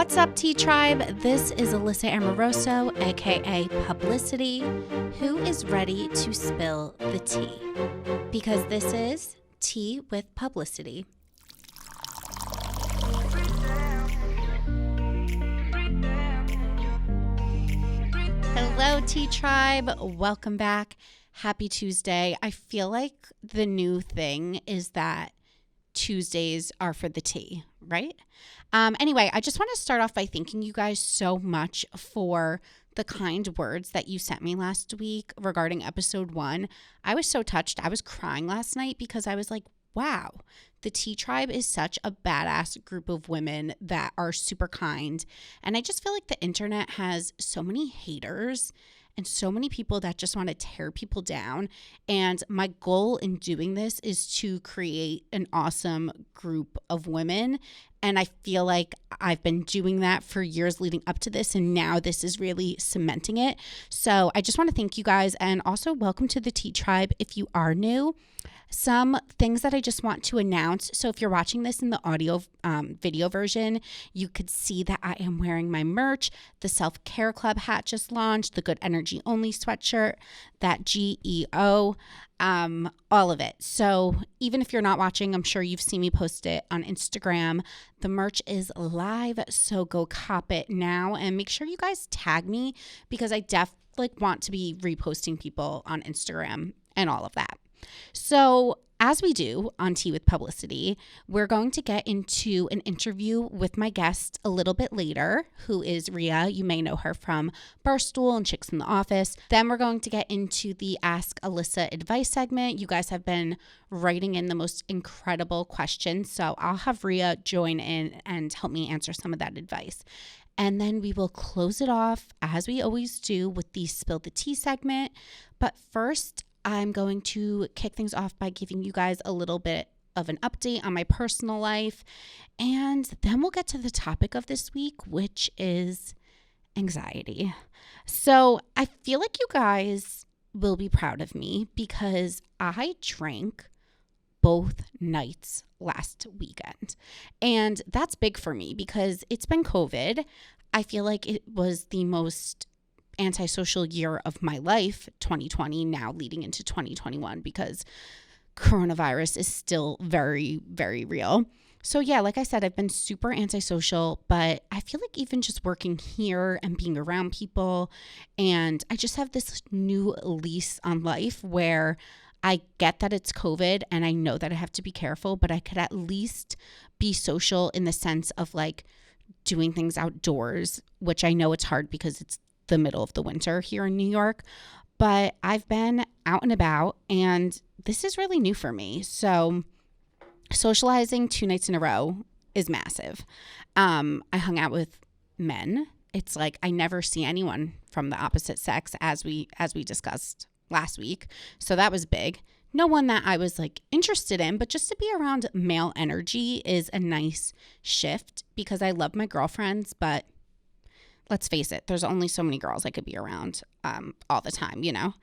What's up, Tea Tribe? This is Alyssa Amoroso, aka Publicity, who is ready to spill the tea. Because this is Tea with Publicity. Hello, Tea Tribe. Welcome back. Happy Tuesday. I feel like the new thing is that Tuesdays are for the tea, right? Anyway, I just want to start off by thanking you guys so much for the kind words that you sent me last week regarding episode 1. I was so touched. I was crying last night because I was like, wow, the Tea Tribe is such a badass group of women that are super kind. And I just feel like the internet has so many haters and so many people that just want to tear people down. And my goal in doing this is to create an awesome group of women. And I feel like I've been doing that for years leading up to this. And now this is really cementing it. So I just want to thank you guys. And also welcome to the Tea Tribe if you are new. Some things that I just want to announce. So if you're watching this in the audio video version, you could see that I am wearing my merch. The Self-Care Club hat just launched, the Good Energy Only sweatshirt, that GEO, all of it. So even if you're not watching, I'm sure you've seen me post it on Instagram. The merch is live, so go cop it now. And make sure you guys tag me because I definitely want to be reposting people on Instagram and all of that. So as we do on Tea with Publicity, we're going to get into an interview with my guest a little bit later, who is Ria. You may know her from Barstool and Chicks in the Office. Then we're going to get into the Ask Alyssa advice segment. You guys have been writing in the most incredible questions, so I'll have Ria join in and help me answer some of that advice. And then we will close it off, as we always do, with the Spill the Tea segment. But first, I'm going to kick things off by giving you guys a little bit of an update on my personal life. And then we'll get to the topic of this week, which is anxiety. So I feel like you guys will be proud of me because I drank both nights last weekend. And that's big for me because it's been COVID. I feel like it was the most antisocial year of my life, 2020, now leading into 2021 because coronavirus is still very, very real. So yeah, like I said, I've been super antisocial, but I feel like even just working here and being around people, and I just have this new lease on life where I get that it's COVID and I know that I have to be careful, but I could at least be social in the sense of like doing things outdoors, which I know it's hard because it's the middle of the winter here in New York, but I've been out and about and this is really new for me. So socializing 2 nights in a row is massive. I hung out with men. It's like I never see anyone from the opposite sex as we discussed last week. So that was big. No one that I was like interested in, but just to be around male energy is a nice shift because I love my girlfriends, but let's face it, there's only so many girls I could be around all the time, you know?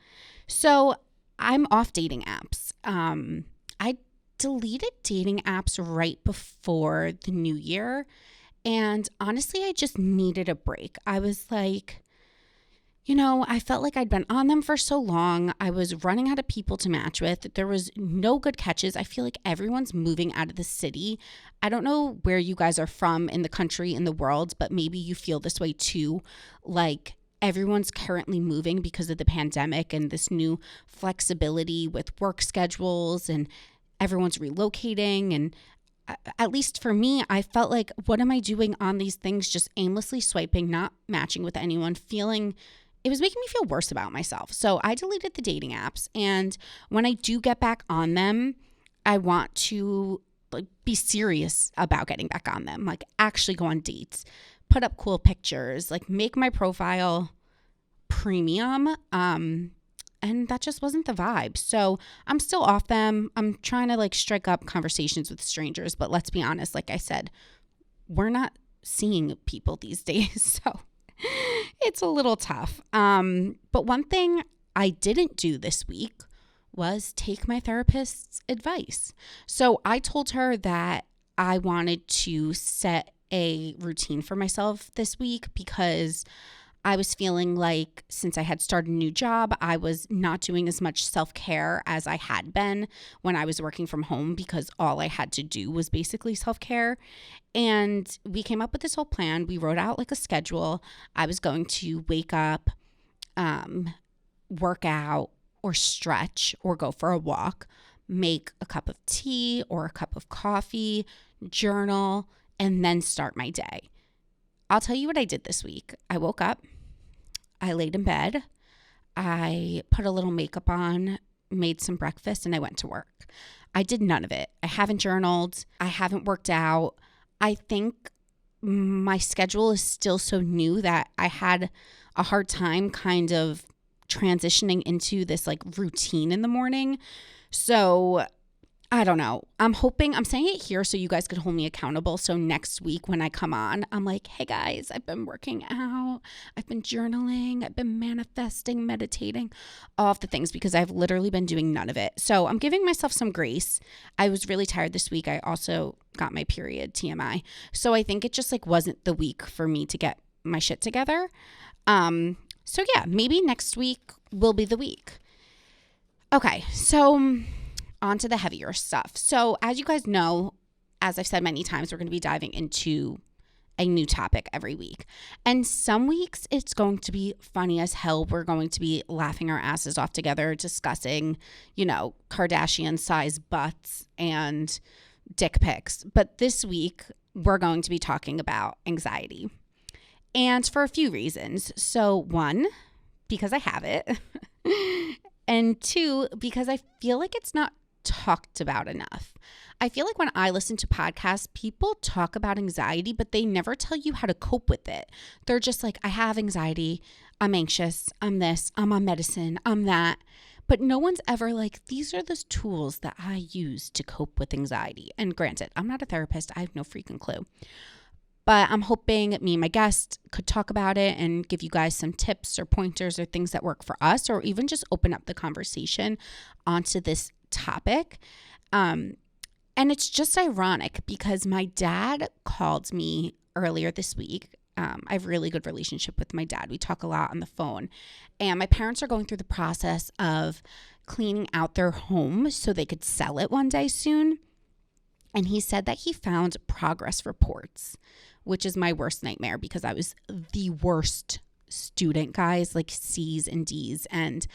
So I'm off dating apps. I deleted dating apps right before the new year. And honestly, I just needed a break. I was like, you know, I felt like I'd been on them for so long. I was running out of people to match with. There was no good catches. I feel like everyone's moving out of the city. I don't know where you guys are from in the country, in the world, but maybe you feel this way too. Like everyone's currently moving because of the pandemic and this new flexibility with work schedules and everyone's relocating. And at least for me, I felt like, what am I doing on these things? Just aimlessly swiping, not matching with anyone, it was making me feel worse about myself. So I deleted the dating apps. And when I do get back on them, I want to like be serious about getting back on them, like actually go on dates, put up cool pictures, like make my profile premium. And that just wasn't the vibe. So I'm still off them. I'm trying to like strike up conversations with strangers. But let's be honest, like I said, we're not seeing people these days. So it's a little tough. But one thing I didn't do this week was take my therapist's advice. So I told her that I wanted to set a routine for myself this week because I was feeling like since I had started a new job, I was not doing as much self-care as I had been when I was working from home because all I had to do was basically self-care. And we came up with this whole plan. We wrote out like a schedule. I was going to wake up, work out or stretch or go for a walk, make a cup of tea or a cup of coffee, journal, and then start my day. I'll tell you what I did this week. I woke up, I laid in bed, I put a little makeup on, made some breakfast, and I went to work. I did none of it. I haven't journaled. I haven't worked out. I think my schedule is still so new that I had a hard time kind of transitioning into this like routine in the morning. So I don't know. I'm saying it here so you guys could hold me accountable. So next week when I come on, I'm like, hey guys, I've been working out. I've been journaling. I've been manifesting, meditating, all of the things because I've literally been doing none of it. So I'm giving myself some grace. I was really tired this week. I also got my period, TMI. So I think it just like wasn't the week for me to get my shit together. So yeah, maybe next week will be the week. Okay, so on to the heavier stuff. So as you guys know, as I've said many times, we're going to be diving into a new topic every week. And some weeks it's going to be funny as hell. We're going to be laughing our asses off together, discussing, Kardashian size butts and dick pics. But this week we're going to be talking about anxiety. And for a few reasons. So one, because I have it. And two, because I feel like it's not talked about enough. I feel like when I listen to podcasts, people talk about anxiety, but they never tell you how to cope with it. They're just like, I have anxiety, I'm anxious, I'm this, I'm on medicine, I'm that. But no one's ever like, these are the tools that I use to cope with anxiety. And granted, I'm not a therapist. I have no freaking clue. But I'm hoping me and my guest could talk about it and give you guys some tips or pointers or things that work for us, or even just open up the conversation onto this topic. And it's just ironic because my dad called me earlier this week. I have a really good relationship with my dad. We talk a lot on the phone. And my parents are going through the process of cleaning out their home so they could sell it one day soon. And he said that he found progress reports, which is my worst nightmare because I was the worst student, guys, like C's and D's. And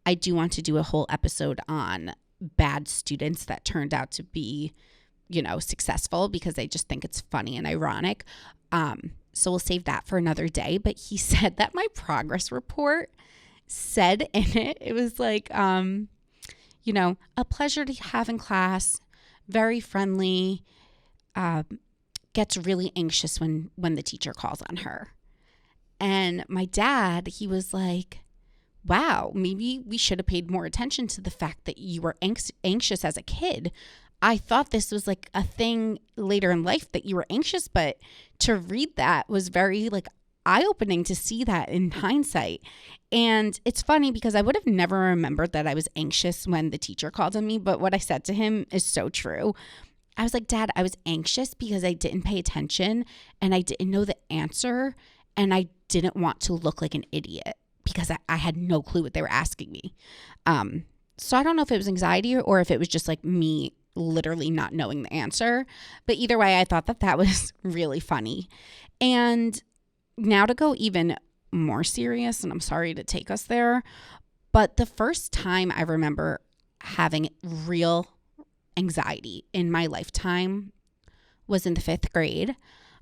I do want to do a whole episode on bad students that turned out to be, successful because I just think it's funny and ironic. So we'll save that for another day. But he said that my progress report said in it, it was like, a pleasure to have in class, very friendly, gets really anxious when the teacher calls on her. And my dad, he was like, wow, maybe we should have paid more attention to the fact that you were anxious as a kid. I thought this was like a thing later in life that you were anxious, but to read that was very like eye-opening to see that in hindsight. And it's funny because I would have never remembered that I was anxious when the teacher called on me, but what I said to him is so true. I was like, Dad, I was anxious because I didn't pay attention and I didn't know the answer and I didn't want to look like an idiot because I had no clue what they were asking me. So I don't know if it was anxiety or if it was just like me literally not knowing the answer. But either way, I thought that was really funny. And now to go even more serious, and I'm sorry to take us there, but the first time I remember having real anxiety in my lifetime was in the 5th grade.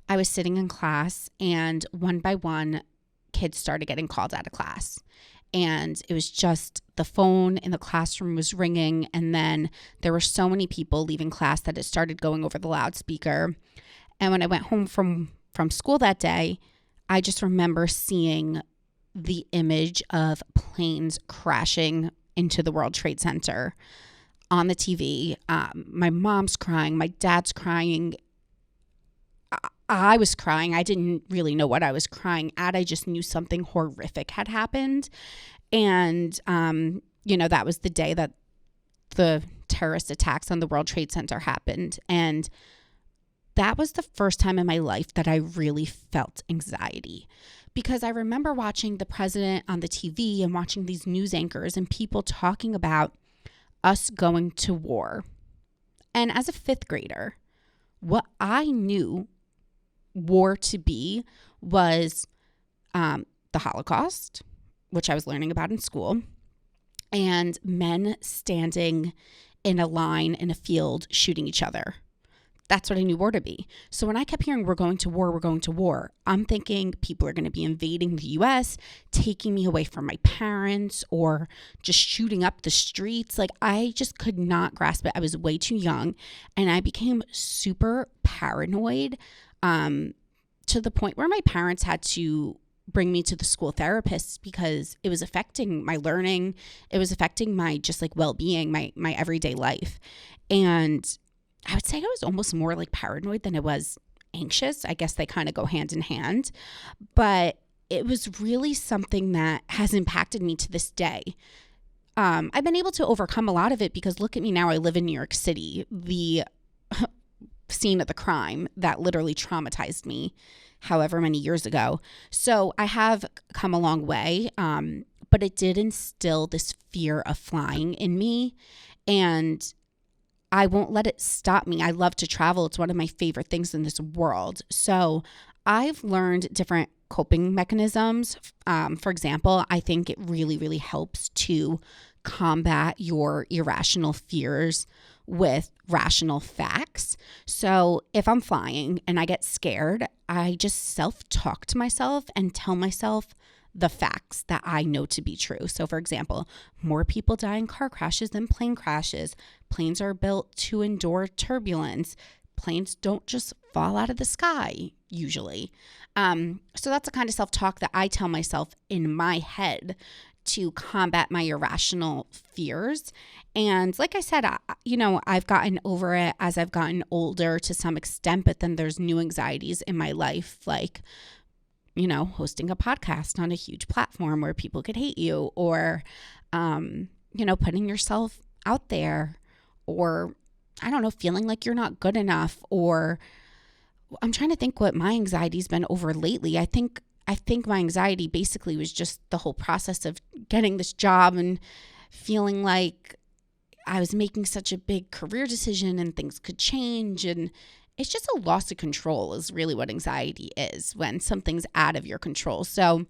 I was sitting in class and one by one, kids started getting called out of class. And it was just the phone in the classroom was ringing. And then there were so many people leaving class that it started going over the loudspeaker. And when I went home from school that day, I just remember seeing the image of planes crashing into the World Trade Center on the TV. My mom's crying. My dad's crying. I was crying. I didn't really know what I was crying at. I just knew something horrific had happened. And, that was the day that the terrorist attacks on the World Trade Center happened. And that was the first time in my life that I really felt anxiety, because I remember watching the president on the TV and watching these news anchors and people talking about us going to war. And as a fifth grader, what I knew war to be was the Holocaust, which I was learning about in school, and men standing in a line in a field shooting each other. That's what I knew war to be. So when I kept hearing we're going to war, I'm thinking people are going to be invading the U.S., taking me away from my parents, or just shooting up the streets. Like, I just could not grasp it. I was way too young, and I became super paranoid to the point where my parents had to bring me to the school therapist because it was affecting my learning. It was affecting my just like well-being, my everyday life. And I would say I was almost more like paranoid than I was anxious. I guess they kind of go hand in hand. But it was really something that has impacted me to this day. I've been able to overcome a lot of it because look at me now. I live in New York City, the scene of the crime that literally traumatized me however many years ago. So I have come a long way, but it did instill this fear of flying in me. And I won't let it stop me. I love to travel. It's one of my favorite things in this world. So I've learned different coping mechanisms. For example, I think it really, really helps to combat your irrational fears with rational facts. So if I'm flying and I get scared, I just self-talk to myself and tell myself the facts that I know to be true. So for example, more people die in car crashes than plane crashes. Planes are built to endure turbulence. Planes don't just fall out of the sky usually. So that's the kind of self-talk that I tell myself in my head to combat my irrational fears. And like I said, I've gotten over it as I've gotten older to some extent, but then there's new anxieties in my life, like, hosting a podcast on a huge platform where people could hate you, or, putting yourself out there, or, I don't know, feeling like you're not good enough, or I'm trying to think what my anxiety's been over lately. I think my anxiety basically was just the whole process of getting this job and feeling like I was making such a big career decision and things could change. And it's just a loss of control is really what anxiety is, when something's out of your control. So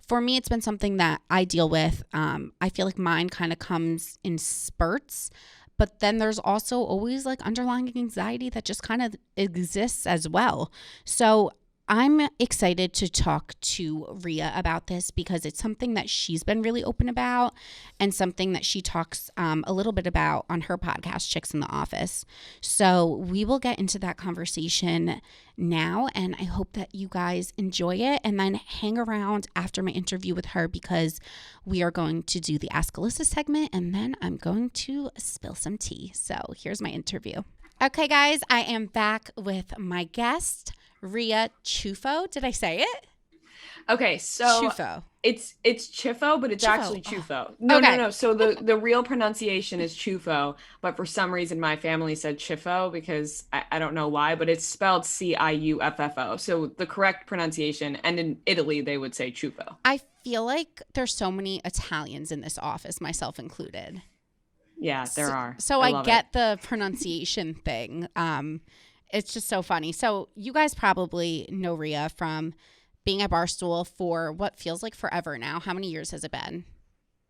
for me, it's been something that I deal with. I feel like mine kind of comes in spurts, but then there's also always like underlying anxiety that just kind of exists as well. So I'm excited to talk to Ria about this because it's something that she's been really open about and something that she talks a little bit about on her podcast, Chicks in the Office. So we will get into that conversation now, and I hope that you guys enjoy it and then hang around after my interview with her because we are going to do the Ask Alyssa segment, and then I'm going to spill some tea. So here's my interview. Okay, guys, I am back with my guest, Ria Ciuffo. Did I say it? Okay, so Ciuffo. it's Ciuffo, but it's Ciuffo. actually Ciuffo. Oh. No, Okay. no. So the real pronunciation is Ciuffo, but for some reason my family said Ciuffo because I don't know why, but it's spelled Ciuffo. So the correct pronunciation, and in Italy they would say Ciuffo. I feel like there's so many Italians in this office, myself included. Yeah, there are. So I get the pronunciation thing. It's just so funny. So you guys probably know Ria from being at Barstool for what feels like forever now. How many years has it been?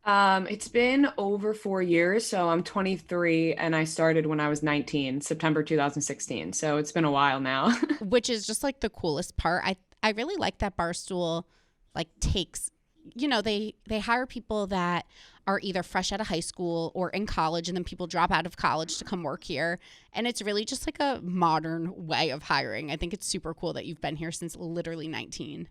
It's been over 4 years. So I'm 23 and I started when I was 19, September 2016. So it's been a while now. Which is just like the coolest part. I really like that Barstool like takes, they hire people that are either fresh out of high school or in college, and then people drop out of college to come work here. And it's really just like a modern way of hiring. I think it's super cool that you've been here since literally 19.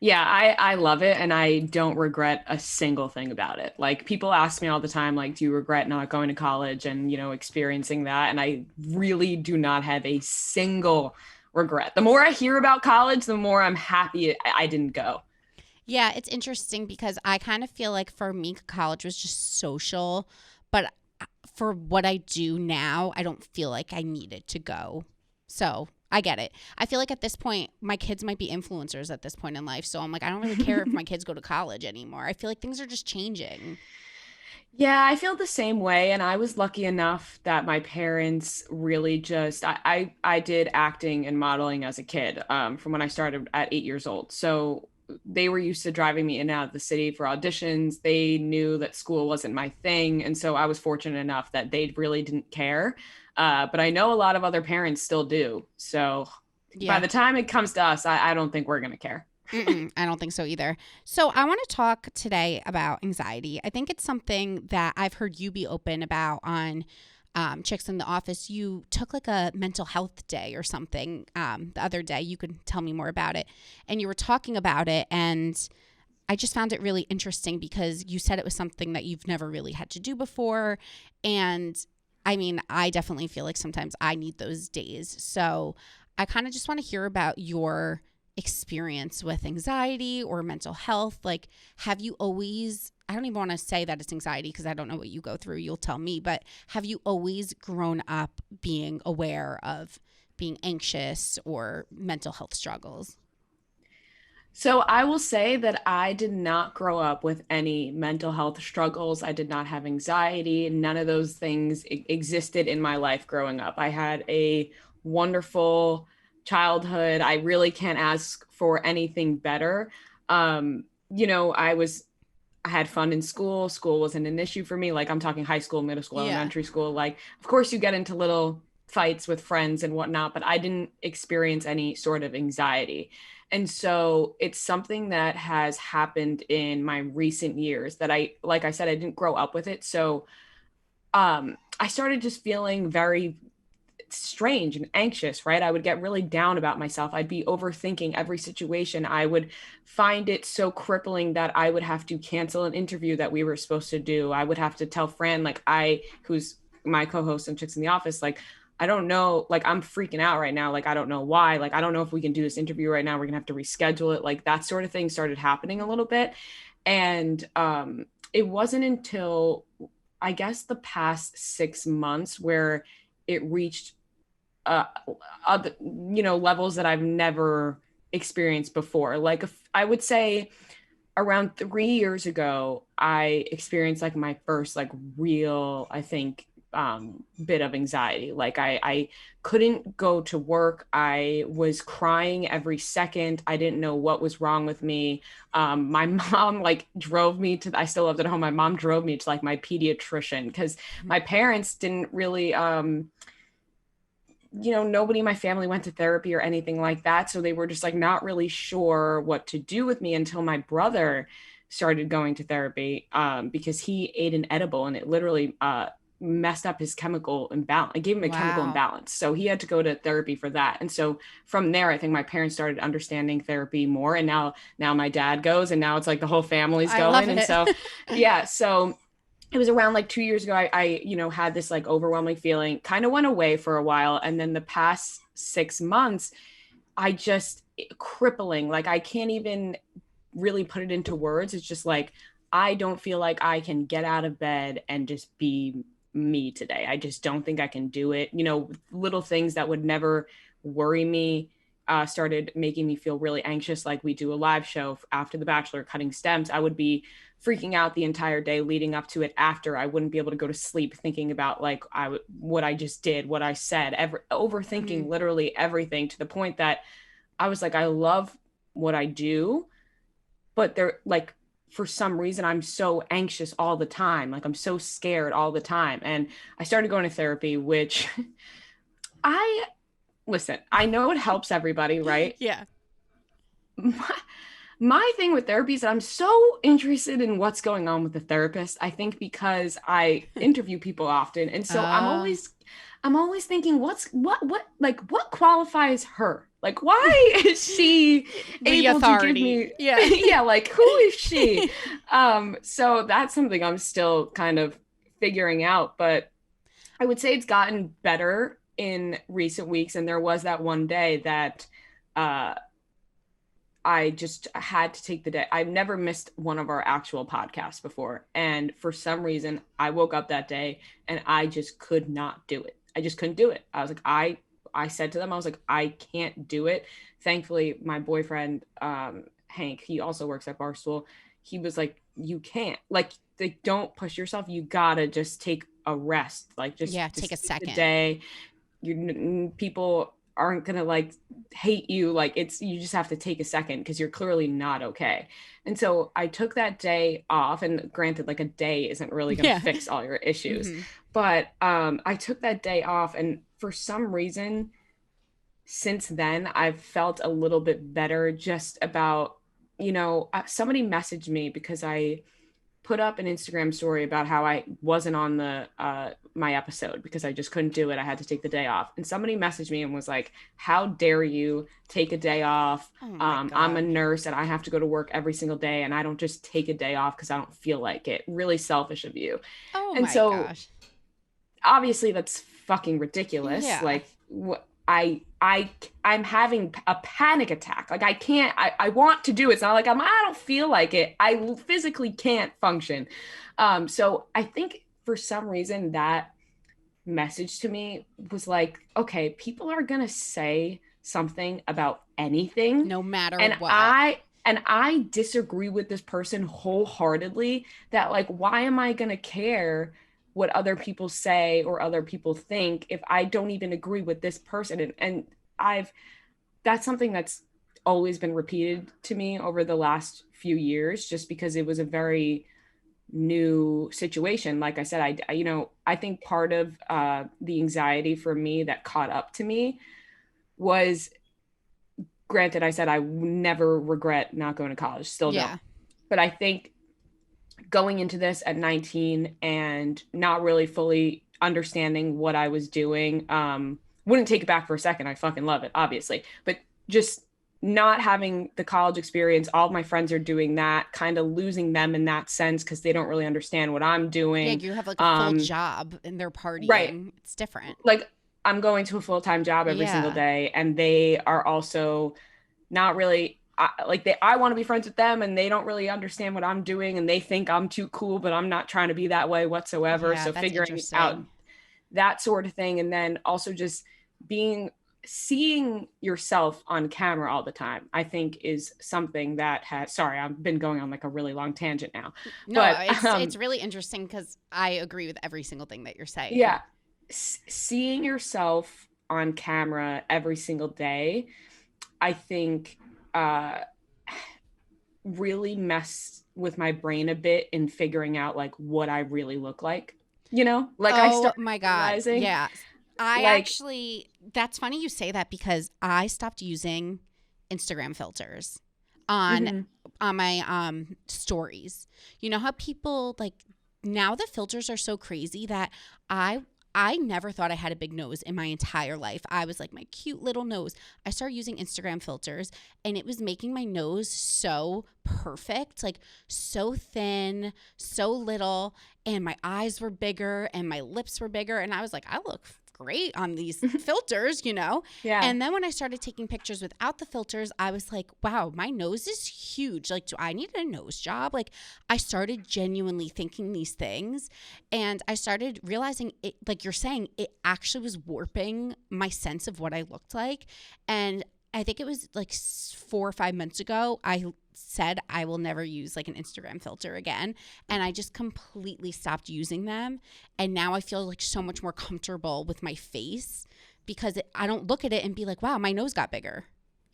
Yeah, I love it. And I don't regret a single thing about it. Like, people ask me all the time, like, do you regret not going to college and, experiencing that? And I really do not have a single regret. The more I hear about college, the more I'm happy I didn't go. Yeah, it's interesting because I kind of feel like for me, college was just social. But for what I do now, I don't feel like I needed to go So I get it. I feel like at this point, my kids might be influencers at this point in life. So I'm like, I don't really care if my kids go to college anymore. I feel like things are just changing. Yeah, I feel the same way. And I was lucky enough that my parents really just I did acting and modeling as a kid, from when I started at 8 years old. So they were used to driving me in and out of the city for auditions. They knew that school wasn't my thing. And so I was fortunate enough that they really didn't care. But I know a lot of other parents still do. So by Yeah. the time it comes to us, I don't think we're going to care. I don't think so either. So I want to talk today about anxiety. I think it's something that I've heard you be open about on Chicks in the Office. You took like a mental health day or something the other day. You could tell me more about it. And you were talking about it, and I just found it really interesting because you said it was something that you've never really had to do before. And I mean, I definitely feel like sometimes I need those days. So I kind of just want to hear about your experience with anxiety or mental health. Like, have you always, I don't even want to say that it's anxiety because I don't know what you go through, you'll tell me, but have you always grown up being aware of being anxious or mental health struggles? So I will say that I did not grow up with any mental health struggles. I did not have anxiety. None of those things existed in my life growing up. I had a wonderful childhood. I really can't ask for anything better. I had fun in school. School wasn't an issue for me. Like, I'm talking high school, middle school, Yeah. elementary school. Like, of course you get into little fights with friends and whatnot, but I didn't experience any sort of anxiety. And so it's something that has happened in my recent years that like I said, I didn't grow up with it. So I started just feeling very strange and anxious, right? I would get really down about myself. I'd be overthinking every situation. I would find it so crippling that I would have to cancel an interview that we were supposed to do. I would have to tell Fran, like, who's my co-host on Chicks in the Office, like, I don't know, like, I'm freaking out right now. Like, I don't know why. Like, I don't know if we can do this interview right now. We're gonna have to reschedule it. Like, that sort of thing started happening a little bit. And it wasn't until, I guess, the past 6 months where it reached other, levels that I've never experienced before. Like, I would say around 3 years ago, I experienced like my first like real, I think, bit of anxiety. Like, I couldn't go to work. I was crying every second. I didn't know what was wrong with me. My mom like drove me to, I still lived at home. My mom drove me to like my pediatrician because my parents didn't really, nobody in my family went to therapy or anything like that. So they were just like not really sure what to do with me until my brother started going to therapy, because he ate an edible and it literally messed up his chemical imbalance. I gave him a chemical Wow. imbalance. So he had to go to therapy for that. And so from there, I think my parents started understanding therapy more. And now my dad goes, and now it's like the whole family's I love going. And it. so, yeah. So it was around like 2 years ago, I had this like overwhelming feeling, kind of went away for a while. And then the past 6 months, I just crippling, like I can't even really put it into words. It's just like, I don't feel like I can get out of bed and just be me today. I just don't think I can do it. Little things that would never worry me started making me feel really anxious. Like, we do a live show after The Bachelor, cutting stems. I would be freaking out the entire day leading up to it. After, I wouldn't be able to go to sleep thinking about like what I just did, what I said, overthinking literally everything, to the point that I was like, I love what I do, but they're like, for some reason, I'm so anxious all the time. Like, I'm so scared all the time. And I started going to therapy, which I listen, I know it helps everybody, right? Yeah. My thing with therapy is that I'm so interested in what's going on with the therapist. I think because I interview people often. And so I'm always thinking, what qualifies her? Like, why is she The able to give authority. me, Yeah. yeah, like, who is she? So that's something I'm still kind of figuring out, but I would say it's gotten better in recent weeks. And there was that one day that uh I just had to take the day. I've never missed one of our actual podcasts before. And for some reason, I woke up that day and I just could not do it. I just couldn't do it. I was like, I said to them, I was like, I can't do it. Thankfully, my boyfriend, Hank, he also works at Barstool. He was like, you can't, like, don't push yourself. You gotta just take a rest. Like, Yeah, take a just take the second. day. People aren't gonna like hate you. Like, you just have to take a second because you're clearly not okay. And so I took that day off, and granted, like, a day isn't really gonna Yeah. fix all your issues, Hmm. but I took that day off, and for some reason since then I've felt a little bit better just about, somebody messaged me because I put up an Instagram story about how I wasn't on the my episode because I just couldn't do it. I had to take the day off. And somebody messaged me and was like, "How dare you take a day off? Oh my I'm a God. nurse and I have to go to work every single day, and I don't just take a day off because I don't feel like it. Really selfish of you." Oh And my so gosh. obviously that's fucking ridiculous. Yeah. Like, I'm having a panic attack. Like, I can't, I want to do it. It's not like I don't feel like it. I physically can't function. So I think for some reason that message to me was like, okay, people are going to say something about anything. No matter And what. I disagree with this person wholeheartedly, that like, why am I going to care what other people say or other people think if I don't even agree with this person? And I've that's something that's always been repeated to me over the last few years, just because it was a very new situation. Like I said, I think part of the anxiety for me that caught up to me was, granted, I said I never regret not going to college, still don't. Yeah. But I think going into this at 19 and not really fully understanding what I was doing, wouldn't take it back for a second. I fucking love it, obviously. But just not having the college experience, all of my friends are doing that, kind of losing them in that sense because they don't really understand what I'm Yeah, doing. you have like a full job and they're Right. partying. It's different. Like, I'm going to a full-time job every single Yeah. day, and they are also not really I want to be friends with them, and they don't really understand what I'm doing, and they think I'm too cool, but I'm not trying to be that way whatsoever. Yeah, So that's figuring out interesting. that sort of thing, and then also just seeing yourself on camera all the time, I think is something that has, sorry, I've been going on like a really long tangent now, No, but it's really interesting because I agree with every single thing that you're saying. yeah, seeing yourself on camera every single day, I think uh really mess with my brain a bit in figuring out like what I really look like. Like, I Oh started my God. realizing, Yeah. I like, actually, that's funny you say that because I stopped using Instagram filters on mhm, my stories. You know how people like now the filters are so crazy that I never thought I had a big nose in my entire life. I was like my cute little nose. I started using Instagram filters and it was making my nose so perfect, like so thin, so little, and my eyes were bigger and my lips were bigger and I was like I look great on these filters, you know? yeah, And then when I started taking pictures without the filters, I was like, wow, my nose is huge. Like, do I need a nose job? Like, I started genuinely thinking these things. And I started realizing it, like you're saying, it actually was warping my sense of what I looked like. And I think it was like 4 or 5 months ago, I said I will never use like an Instagram filter again. And I just completely stopped using them. And now I feel like so much more comfortable with my face because I don't look at it and be like, wow, my nose got bigger.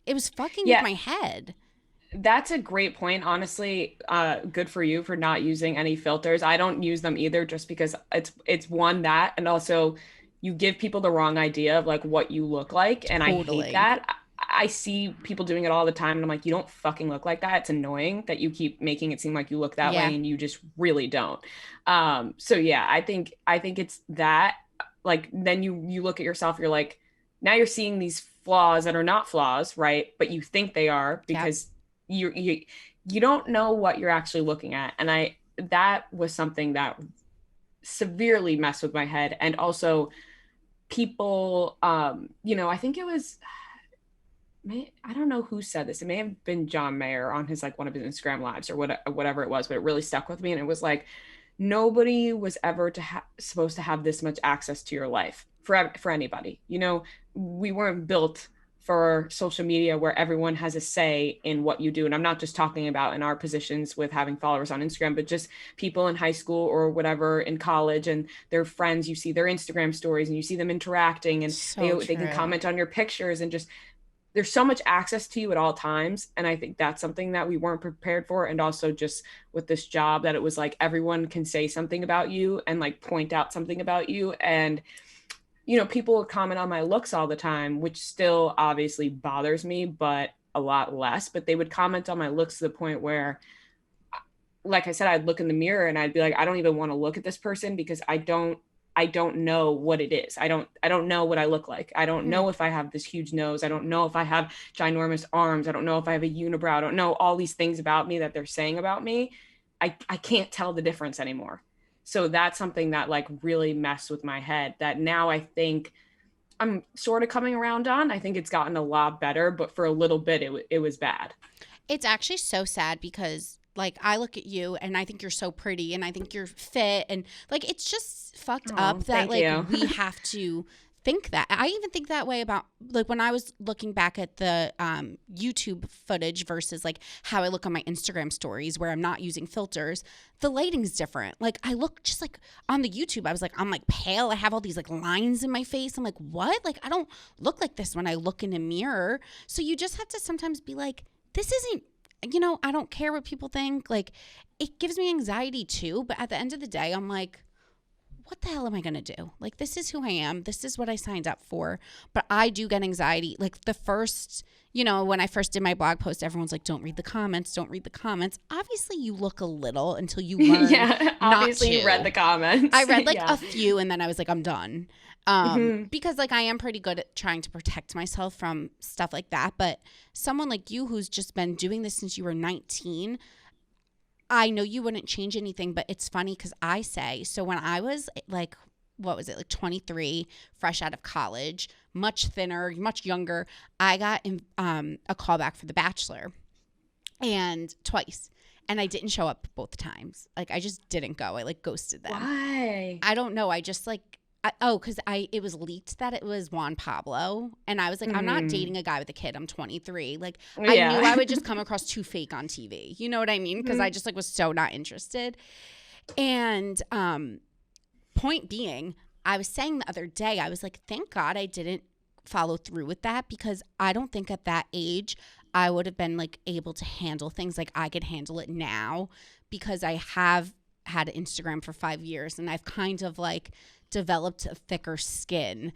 It was fucking with yeah. my head. That's a great point. Honestly, good for you for not using any filters. I don't use them either, just because it's one, that, and also you give people the wrong idea of like what you look like, and I hate Totally. that. I see people doing it all the time, and I'm like, you don't fucking look like that. It's annoying that you keep making it seem like you look that Yeah. way, and you just really don't. So yeah, I think it's that. Like, then you look at yourself, you're like, now you're seeing these flaws that are not flaws, right? But you think they are Yep. because you don't know what you're actually looking at. And that was something that severely messed with my head. And also, people, I think it was, I don't know who said this. It may have been John Mayer on his, like, one of his Instagram lives or whatever it was, but it really stuck with me. And it was like, nobody was ever supposed to have this much access to your life. for anybody. You know, we weren't built for social media where everyone has a say in what you do. And I'm not just talking about in our positions with having followers on Instagram, but just people in high school or whatever in college and their friends, you see their Instagram stories and you see them interacting and So they can true. comment on your pictures and just there's so much access to you at all times. And I think that's something that we weren't prepared for. And also just with this job that it was like everyone can say something about you and like point out something about you. And you know, people would comment on my looks all the time, which still obviously bothers me, but a lot less. But they would comment on my looks to the point where, like I said, I'd look in the mirror and I'd be like, I don't even want to look at this person because I don't know what it is. I don't know what I look like. I don't know if I have this huge nose. I don't know if I have ginormous arms. I don't know if I have a unibrow. I don't know all these things about me that they're saying about me. I can't tell the difference anymore. So that's something that like really messed with my head that now I think I'm sort of coming around on. I think it's gotten a lot better, but for a little bit it was bad. It's actually so sad because like I look at you and I think you're so pretty and I think you're fit and like it's just fucked up that Thank like you. we have to think that. I even think that way about like when I was looking back at the YouTube footage versus like how I look on my Instagram stories where I'm not using filters. The lighting's different. Like I look just like on the YouTube, I was like, I'm like pale. I have all these like lines in my face. I'm like, what? Like I don't look like this when I look in a mirror. So you just have to sometimes be like, this isn't, you know, I don't care what people think. Like it gives me anxiety too. But at the end of the day, I'm like, what the hell am I going to do? Like, this is who I am. This is what I signed up for. But I do get anxiety. Like, the first, you know, when I first did my blog post, everyone's like, don't read the comments. Don't read the comments. Obviously, you look a little until you learn Yeah, not obviously to. you read the comments. I read like Yeah. a few and then I was like, I'm done. Because like I am pretty good at trying to protect myself from stuff like that. But someone like you who's just been doing this since you were 19, I know you wouldn't change anything, but it's funny because I say, so when I was like, what was it, like 23, fresh out of college, much thinner, much younger, I got a call back for The Bachelor and twice. And I didn't show up both times. Like, I just didn't go. I like ghosted them. Why? I don't know. I just like, because it was leaked that it was Juan Pablo. And I was like, I'm not dating a guy with a kid. I'm 23. Like, I knew I would just come across too fake on TV. You know what I mean? Because I just like was so not interested. And point being, I was saying the other day, I was like, thank God I didn't follow through with that because I don't think at that age I would have been like able to handle things like I could handle it now because I have had Instagram for 5 years and I've kind of like developed a thicker skin.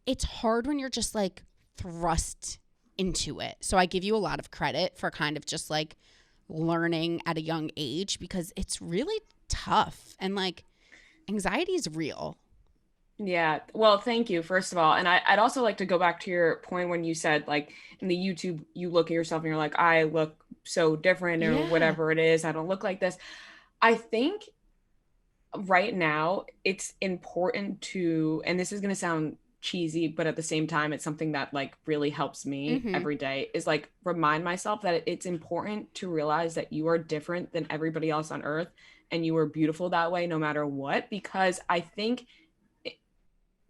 It's hard when you're just like thrust into it. So I give you a lot of credit for kind of just like learning at a young age because it's really tough and like anxiety is real. Yeah. Well, thank you, first of all. And I'd also like to go back to your point when you said, like, in the YouTube, you look at yourself and you're like, I look so different or Yeah. whatever it is. I don't look like this. I think right now it's important to, and this is going to sound cheesy, but at the same time, it's something that like really helps me Mm-hmm. every day is like remind myself that it's important to realize that you are different than everybody else on earth and you are beautiful that way no matter what. Because I think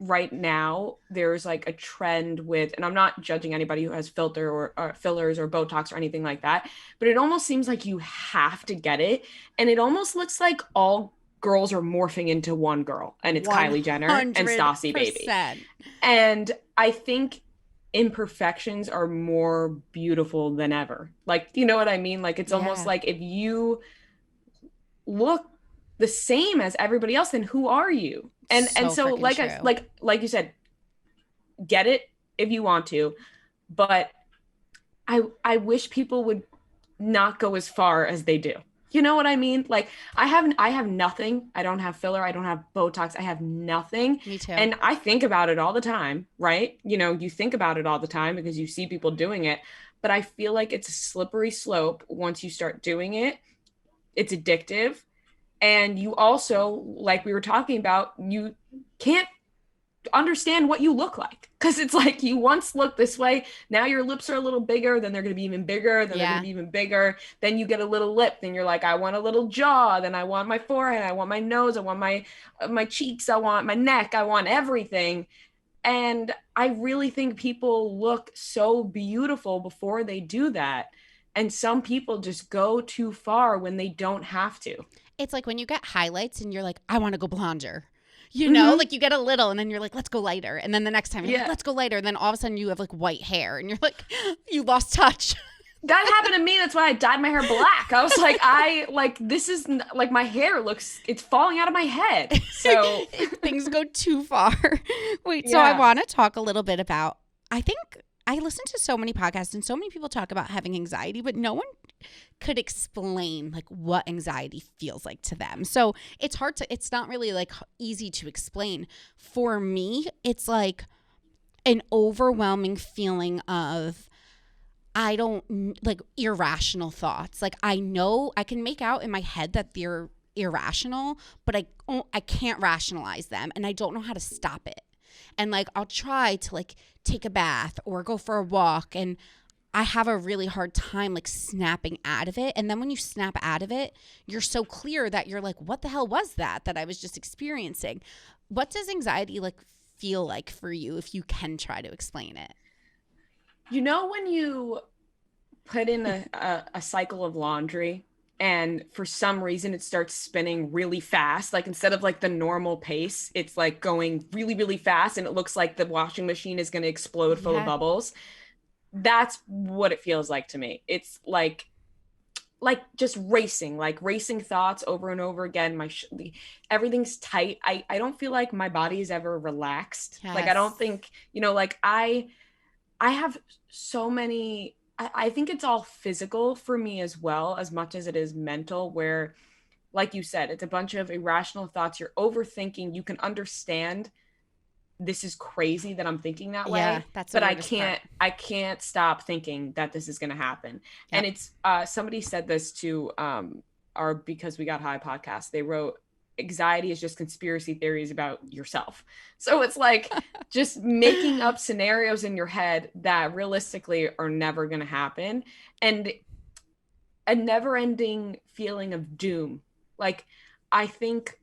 right now there's like a trend with, and I'm not judging anybody who has filter or fillers or Botox or anything like that, but it almost seems like you have to get it, and it almost looks like all girls are morphing into one girl, and it's Kylie Jenner and Stassi Baby. 100%. And I think imperfections are more beautiful than ever. Like, you know what I mean? Like, it's almost Yeah. like if you look the same as everybody else, then who are you? And So so freaking like true. like you said, get it if you want to, but I wish people would not go as far as they do. You know what I mean? Like I have nothing. I don't have filler. I don't have Botox. I have nothing. Me too. And I think about it all the time, right? You know, you think about it all the time because you see people doing it. But I feel like it's a slippery slope once you start doing it. It's addictive. And you also, like we were talking about, you can't understand what you look like because it's like you once looked this way, now your lips are a little bigger, then they're going to be even bigger, then they're going Yeah. to be even bigger, then you get a little lip, then you're like, I want a little jaw, then I want my forehead, I want my nose, I want my cheeks, I want my neck, I want everything. And I really think people look so beautiful before they do that. And some people just go too far when they don't have to. It's like when you get highlights and you're like, I want to go blonder. Mm-hmm. Like you get a little and then you're like, let's go lighter. And then the next time you're like, Yeah. let's go lighter. And then all of a sudden you have like white hair and you're like, you lost touch. That happened to me. That's why I dyed my hair black. I was like, this is like my hair it's falling out of my head. So Things go too far. Wait, so I yeah. want to talk a little bit about, I think I listen to so many podcasts and so many people talk about having anxiety, but no one could explain like what anxiety feels like to them. So it's not really like easy to explain. For me, it's like an overwhelming feeling of I don't like irrational thoughts. Like I know I can make out in my head that they're irrational, but I can't rationalize them and I don't know how to stop it. And like I'll try to like take a bath or go for a walk and I have a really hard time like snapping out of it. And then when you snap out of it, you're so clear that you're like, what the hell was that I was just experiencing? What does anxiety like feel like for you if you can try to explain it? You know, when you put in a cycle of laundry and for some reason it starts spinning really fast, like instead of like the normal pace, it's like going really, really fast and it looks like the washing machine is going to explode full of bubbles. That's what it feels like to me. It's like just racing thoughts over and over again. Everything's tight. I don't feel like my body is ever relaxed. Yes. Like I don't think, like I have so many, I think it's all physical for me as well, as much as it is mental, where like you said, it's a bunch of irrational thoughts. You're overthinking. You can understand this is crazy that I'm thinking that way. Yeah, that's but I can't stop thinking that this is going to happen. Yep. And it's somebody said this to our Because We Got High podcast. They wrote, anxiety is just conspiracy theories about yourself. So it's like just making up scenarios in your head that realistically are never going to happen, and a never-ending feeling of doom. Like I think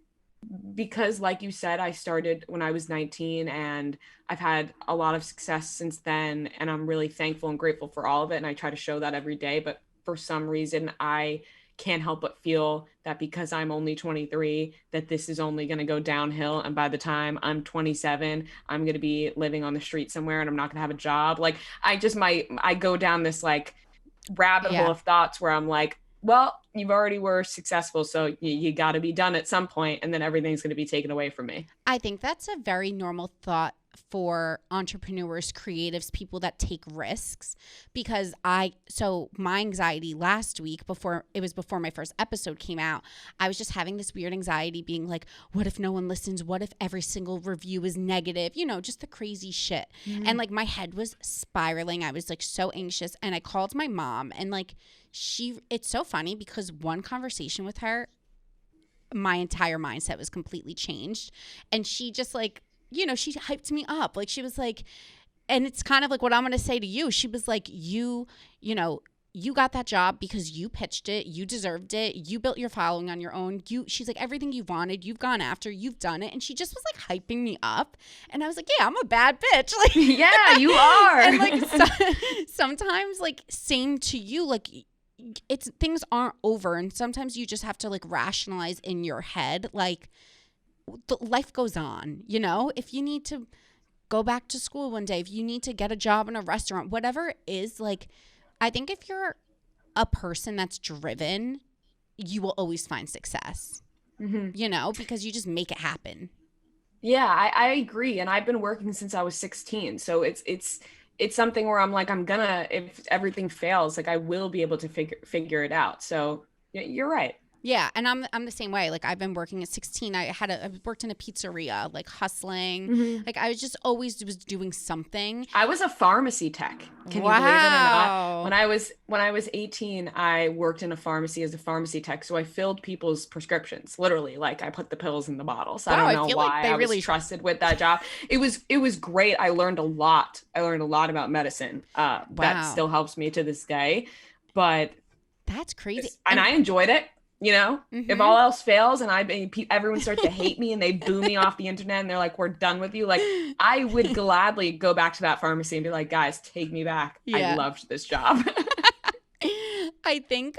because like you said, I started when I was 19 and I've had a lot of success since then. And I'm really thankful and grateful for all of it. And I try to show that every day. But for some reason, I can't help but feel that because I'm only 23, that this is only going to go downhill. And by the time I'm 27, I'm going to be living on the street somewhere and I'm not going to have a job. Like I go down this like rabbit hole of thoughts where I'm like, well, you've already were successful, so you got to be done at some point, and then everything's going to be taken away from me. I think that's a very normal thought for entrepreneurs, creatives, people that take risks, because my anxiety last week before my first episode came out, I was just having this weird anxiety being like, what if no one listens? What if every single review is negative? Just the crazy shit. Mm-hmm. And like my head was spiraling. I was like so anxious, and I called my mom, and like it's so funny because one conversation with her, my entire mindset was completely changed. And she just like, she hyped me up. Like she was like, and it's kind of like what I'm going to say to you. She was like, you got that job because you pitched it. You deserved it. You built your following on your own. She's like, everything you wanted, you've gone after, you've done it. And she just was like hyping me up. And I was like, yeah, I'm a bad bitch. Like, yeah, you are. And like sometimes like same to you, like things aren't over. And sometimes you just have to like rationalize in your head, like life goes on, if you need to go back to school one day, if you need to get a job in a restaurant, whatever it is, like, I think if you're a person that's driven, you will always find success, because you just make it happen. Yeah, I agree. And I've been working since I was 16. So it's something where I'm like, if everything fails, like I will be able to figure it out. So you're right. Yeah, and I'm the same way. Like I've been working at 16. I worked in a pizzeria, like hustling. Mm-hmm. Like I was just always doing something. I was a pharmacy tech. Can you believe it or not? When I was 18, I worked in a pharmacy as a pharmacy tech. So I filled people's prescriptions, literally. Like I put the pills in the bottles. Wow, I don't know why I was trusted with that job. It was great. I learned a lot. About medicine. That still helps me to this day. But that's crazy. And I enjoyed it. You know, if Mm-hmm. all else fails and everyone starts to hate me and they boo me off the internet and they're like, we're done with you. Like, I would gladly go back to that pharmacy and be like, guys, take me back. I Yeah. loved this job. I think,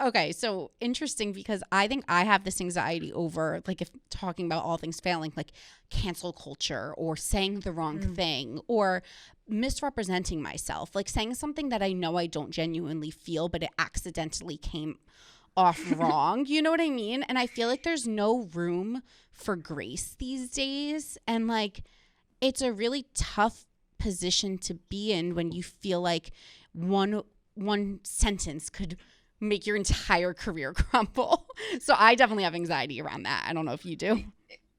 okay, so interesting because I think I have this anxiety over, like, if talking about all things failing, like cancel culture or saying the wrong thing or misrepresenting myself, like saying something that I know I don't genuinely feel, but it accidentally came off wrong. You know what I mean? And I feel like there's no room for grace these days. And like, it's a really tough position to be in when you feel like one sentence could make your entire career crumble. So I definitely have anxiety around that. I don't know if you do.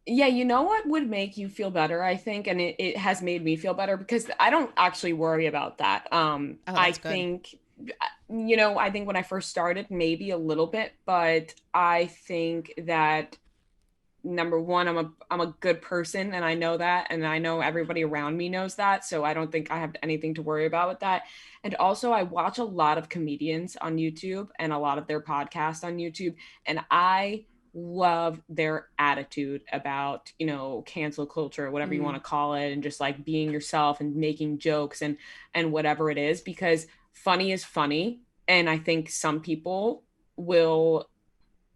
Yeah, you know what would make you feel better, I think, and it has made me feel better because I don't actually worry about that. Oh, I that's good. think, I think when I first started, maybe a little bit, but I think that number one, I'm a good person and I know that, and I know everybody around me knows that, so I don't think I have anything to worry about with that. And also I watch a lot of comedians on YouTube and a lot of their podcasts on YouTube, and I love their attitude about, cancel culture, whatever you want Mm. to call it, and just like being yourself and making jokes and whatever it is, because funny is funny. And I think some people will,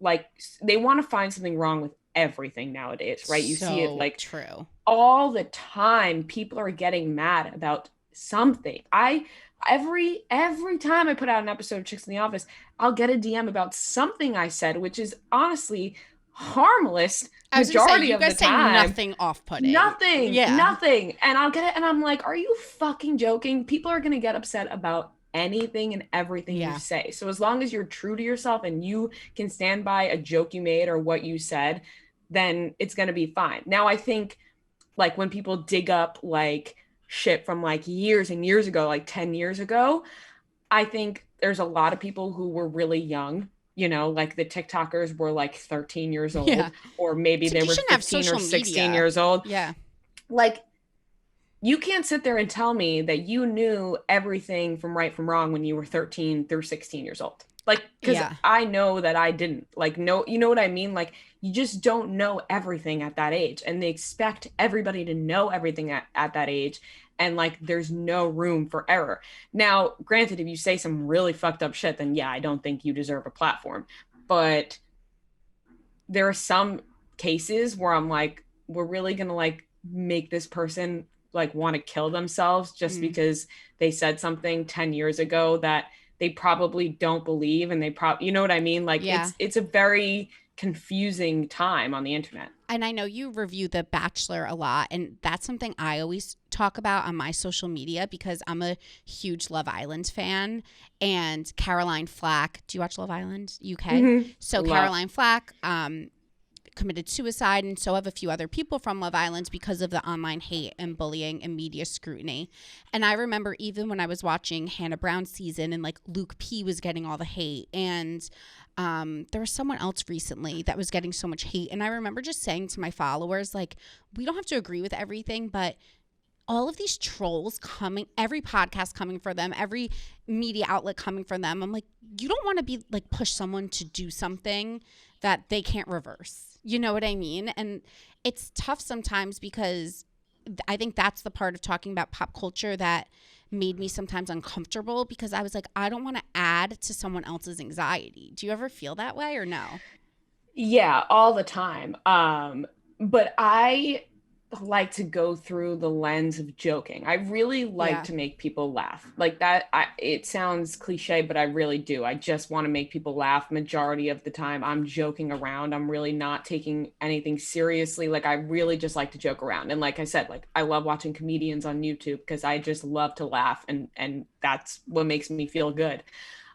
like, they want to find something wrong with everything nowadays, right? You see it So like true. all the time. People are getting mad about something. Every time I put out an episode of Chicks in the Office, I'll get a DM about something I said, which is honestly harmless I was going to say, majority you of the guys say time. nothing off putting. Nothing, Yeah. nothing. And I'll get it and I'm like, are you fucking joking? People are going to get upset about anything and everything you Yeah. say. So as long as you're true to yourself and you can stand by a joke you made or what you said, then it's going to be fine. Now, I think like when people dig up like shit from like years and years ago, like 10 years ago, I think there's a lot of people who were really young, like the TikTokers were like 13 years Yeah. old, or maybe It's they like you were shouldn't have 15 or social 16 media. years old. Yeah. Like, you can't sit there and tell me that you knew everything from right from wrong when you were 13 through 16 years old. Like, because Yeah. I know that I didn't. Like, no, you know what I mean? Like, you just don't know everything at that age. And they expect everybody to know everything at that age. And like, there's no room for error. Now, granted, if you say some really fucked up shit, then yeah, I don't think you deserve a platform. But there are some cases where I'm like, we're really gonna like make this person like want to kill themselves just Mm. because they said something 10 years ago that they probably don't believe, and they probably, you know what I mean? Like, Yeah. it's a very confusing time on the internet. And I know you review The Bachelor a lot, and that's something I always talk about on my social media because I'm a huge Love Island fan. And Caroline Flack, do you watch Love Island UK? Mm-hmm. So Caroline Flack committed suicide, and so have a few other people from Love Island because of the online hate and bullying and media scrutiny. And I remember even when I was watching Hannah Brown's season and like Luke P was getting all the hate, and there was someone else recently that was getting so much hate. And I remember just saying to my followers, like, we don't have to agree with everything, but all of these trolls coming, every podcast coming for them, every media outlet coming for them, I'm like, you don't want to be like push someone to do something that they can't reverse. You know what I mean? And it's tough sometimes because I think that's the part of talking about pop culture that made me sometimes uncomfortable, because I was like, I don't want to add to someone else's anxiety. Do you ever feel that way or no? Yeah, all the time. But I like to go through the lens of joking. I really like Yeah. to make people laugh. Like that, it sounds cliche, but I really do. I just want to make people laugh. Majority of the time, I'm joking around. I'm really not taking anything seriously. Like, I really just like to joke around. And like I said, like, I love watching comedians on YouTube because I just love to laugh, and that's what makes me feel good.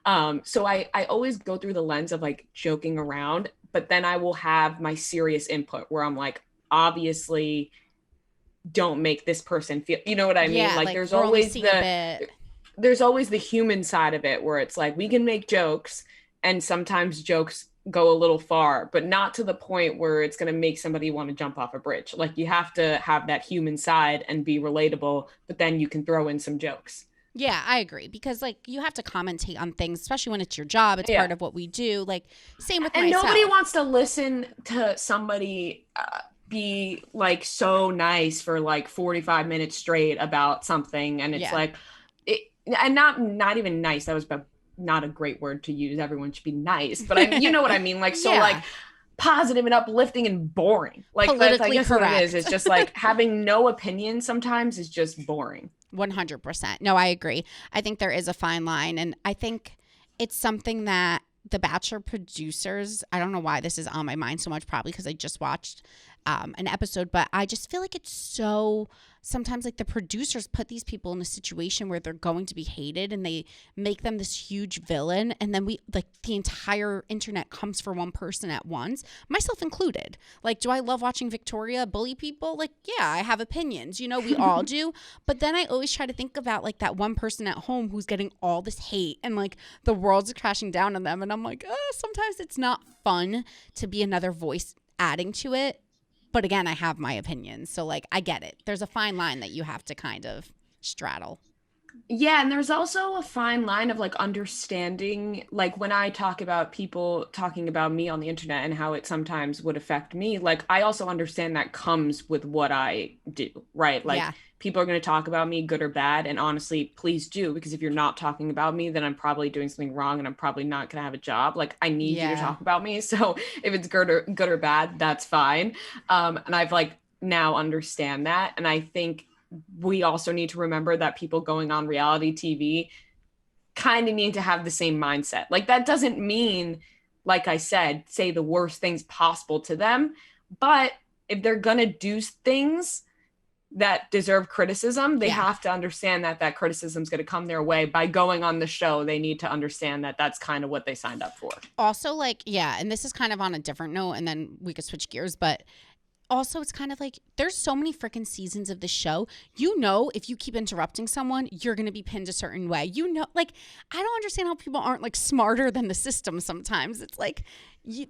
So I always go through the lens of like joking around, but then I will have my serious input where I'm like, obviously, don't make this person feel, you know what I mean? Yeah, Like, like we're only seeing a bit. there's always the human side of it where it's like we can make jokes, and sometimes jokes go a little far, but not to the point where it's going to make somebody want to jump off a bridge. Like, you have to have that human side and be relatable, but then you can throw in some jokes. Yeah, I agree, because like you have to commentate on things, especially when it's your job. It's part of what we do. Like same with and myself. Nobody wants to listen to somebody be like so nice for like 45 minutes straight about something, and it's like and not even nice. That was not a great word to use. Everyone should be nice, but you know what I mean. Like so like positive and uplifting and boring. Like that's I guess correct. What it is. It's just like having no opinion sometimes is just boring. 100%. No, I agree. I think there is a fine line, and I think it's something that the Bachelor producers, I don't know why this is on my mind so much, probably because I just watched an episode, but I just feel like it's so, sometimes like the producers put these people in a situation where they're going to be hated, and they make them this huge villain, and then we like the entire internet comes for one person at once, myself included. Like, do I love watching Victoria bully people? Like, yeah, I have opinions, you know, we all do. But then I always try to think about like that one person at home who's getting all this hate, and like the world's crashing down on them, and I'm like, sometimes it's not fun to be another voice adding to it. But again, I have my opinions. So, like, I get it. There's a fine line that you have to kind of straddle. Yeah, and there's also a fine line of, like, understanding, like, when I talk about people talking about me on the internet and how it sometimes would affect me, like, I also understand that comes with what I do, right? Like, people are going to talk about me, good or bad, and honestly, please do, because if you're not talking about me, then I'm probably doing something wrong, and I'm probably not going to have a job. Like, I need you to talk about me, so if it's good or bad, that's fine. And I've, like, now understand that, and I think we also need to remember that people going on reality TV kind of need to have the same mindset. Like, that doesn't mean, like I said, say the worst things possible to them, but if they're going to do things that deserve criticism, they have to understand that that criticism is going to come their way. By going on the show, they need to understand that that's kind of what they signed up for. Also, like, and this is kind of on a different note, and then we could switch gears, but also, it's kind of like there's so many freaking seasons of the show. You know, if you keep interrupting someone, you're going to be pinned a certain way. You know, like, I don't understand how people aren't like smarter than the system sometimes. It's like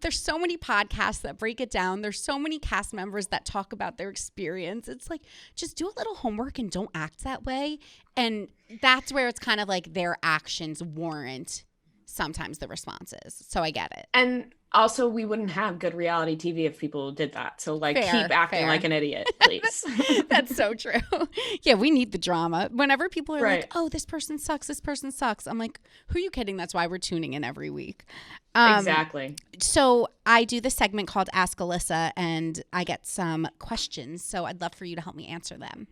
there's so many podcasts that break it down. There's so many cast members that talk about their experience. It's like, just do a little homework and don't act that way. And that's where it's kind of like their actions warrant sometimes the responses. So I get it. And also, we wouldn't have good reality TV if people did that. So, like, keep acting like an idiot, please. That's so true. Yeah, we need the drama. Whenever people are like, oh, this person sucks, I'm like, who are you kidding? That's why we're tuning in every week. Exactly. So I do this segment called Ask Alyssa, and I get some questions. So I'd love for you to help me answer them.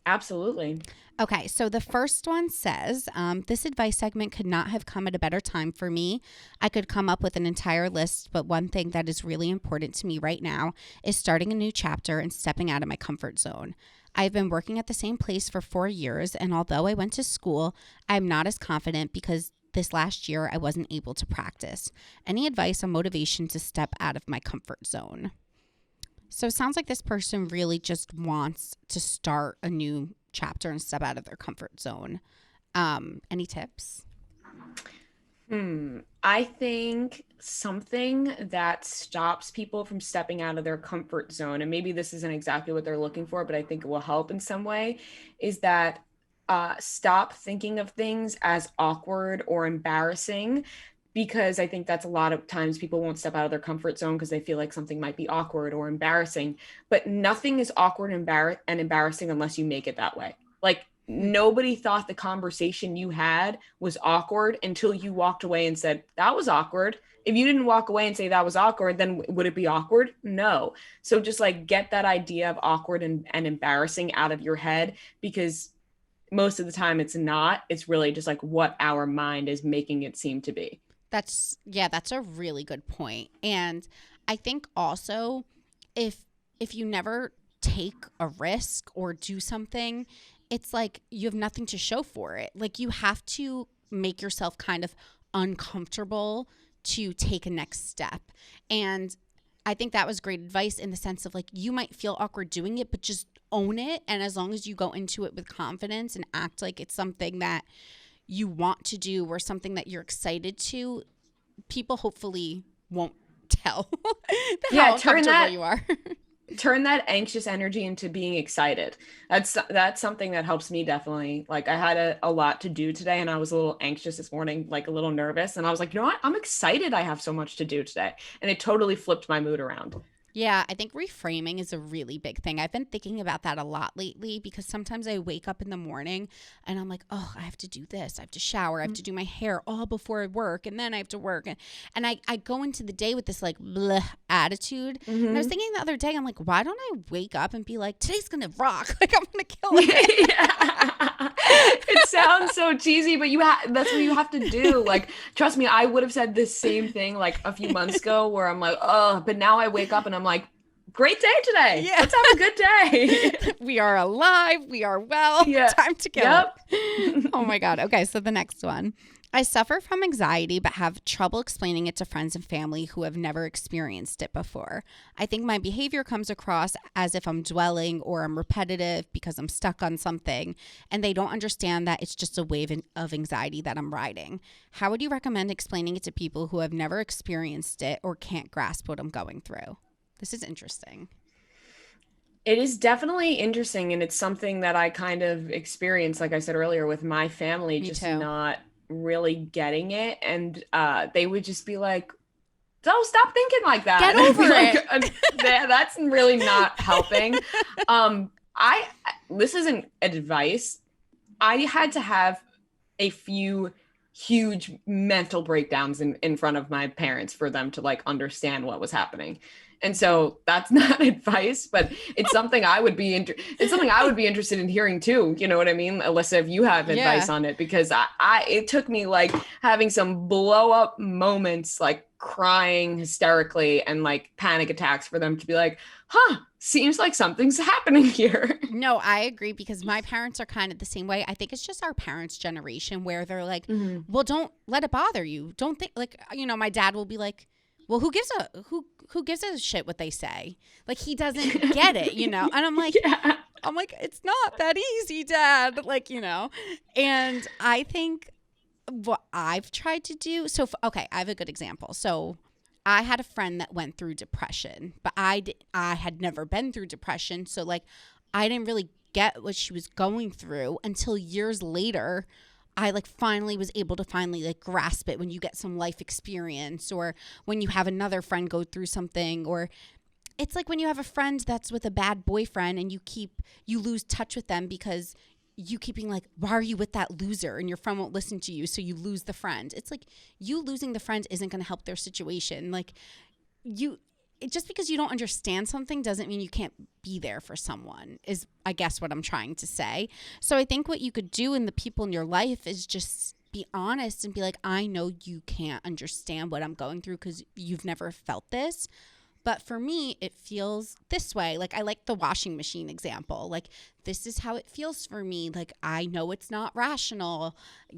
Absolutely. Okay, so the first one says, this advice segment could not have come at a better time for me. I could come up with an entire list, but one thing that is really important to me right now is starting a new chapter and stepping out of my comfort zone. I've been working at the same place for 4 years, and although I went to school, I'm not as confident because this last year I wasn't able to practice. Any advice on motivation to step out of my comfort zone? So it sounds like this person really just wants to start a new chapter and step out of their comfort zone. Any tips? I think something that stops people from stepping out of their comfort zone, and maybe this isn't exactly what they're looking for, but I think it will help in some way, is that stop thinking of things as awkward or embarrassing. Because I think that's a lot of times people won't step out of their comfort zone because they feel like something might be awkward or embarrassing. But nothing is awkward and embarrassing unless you make it that way. Like, nobody thought the conversation you had was awkward until you walked away and said, that was awkward. If you didn't walk away and say that was awkward, then would it be awkward? No. So just like get that idea of awkward and embarrassing out of your head, because most of the time it's not. It's really just like what our mind is making it seem to be. That's a really good point. And I think also if you never take a risk or do something, it's like you have nothing to show for it. Like, you have to make yourself kind of uncomfortable to take a next step. And I think that was great advice in the sense of like, you might feel awkward doing it, but just own it. And as long as you go into it with confidence and act like it's something that you want to do or something that you're excited to, people hopefully won't tell how uncomfortable you are. turn that anxious energy into being excited. That's something that helps me definitely. Like I had a lot to do today and I was a little anxious this morning, like a little nervous. And I was like, you know what? I'm excited I have so much to do today. And it totally flipped my mood around. Yeah, I think reframing is a really big thing. I've been thinking about that a lot lately because sometimes I wake up in the morning and I'm like, oh, I have to do this. I have to shower. I have to do my hair all before I work. And then I have to work. And I go into the day with this like bleh attitude. And I was thinking the other day, I'm like, why don't I wake up and be like, today's going to rock. Like I'm going to kill it. Yeah. It sounds so cheesy, but that's what you have to do. Like, trust me, I would have said this same thing like a few months ago where I'm like, oh, but now I wake up and I'm like, great day today. Yeah. Let's have a good day. We are alive. We are well. Yeah. Time to kill it. Oh my God. Okay. So the next one. I suffer from anxiety, but have trouble explaining it to friends and family who have never experienced it before. I think my behavior comes across as if I'm dwelling or I'm repetitive because I'm stuck on something, and they don't understand that it's just a wave of anxiety that I'm riding. How would you recommend explaining it to people who have never experienced it or can't grasp what I'm going through? This is interesting. It is definitely interesting, and it's something that I kind of experienced, like I said earlier, with my family. Me just too. Not really getting it, and they would just be like, "Oh, stop thinking like that. Get over it." That's really not helping. This isn't advice. I had to have a few huge mental breakdowns in front of my parents for them to like understand what was happening. And so that's not advice, but it's something I would be interested in hearing too. You know what I mean? Alyssa, if you have advice on it, because it took me like having some blow up moments, like crying hysterically and like panic attacks for them to be like, seems like something's happening here. No, I agree, because my parents are kind of the same way. I think it's just our parents' generation where they're like, well, don't let it bother you. Don't think, like, you know, my dad will be like, well, who gives a shit what they say? Like, he doesn't get it, you know? And I'm like, it's not that easy, Dad. Like, you know? And I think what I've tried to do, I have a good example. So I had a friend that went through depression, but I had never been through depression. So like, I didn't really get what she was going through until years later. I like finally was able to like grasp it when you get some life experience, or when you have another friend go through something, or it's like when you have a friend that's with a bad boyfriend and you lose touch with them because you keep being like, why are you with that loser? And your friend won't listen to you, so you lose the friend. It's like you losing the friend isn't going to help their situation. Like just because you don't understand something doesn't mean you can't be there for someone, is I guess what I'm trying to say. So I think what you could do in the people in your life is just be honest and be like, I know you can't understand what I'm going through because you've never felt this. But for me, it feels this way. Like, I like the washing machine example. Like, this is how it feels for me. Like, I know it's not rational.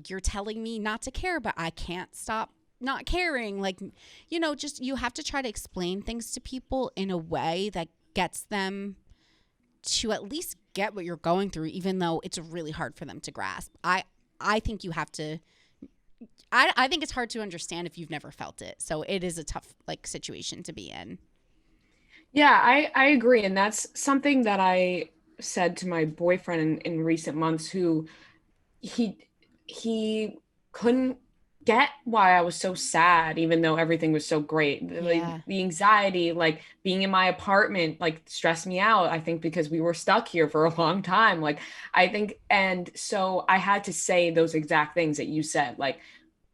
You're telling me not to care, but I can't stop not caring. Like, you know, just you have to try to explain things to people in a way that gets them to at least get what you're going through, even though it's really hard for them to grasp. I think you have to. I think it's hard to understand if you've never felt it. So it is a tough like situation to be in. Yeah, I agree. And that's something that I said to my boyfriend in recent months, who he couldn't get why I was so sad, even though everything was so great. Yeah. Like the anxiety, like being in my apartment, like stressed me out, I think, because we were stuck here for a long time. Like, I think, and so I had to say those exact things that you said. Like,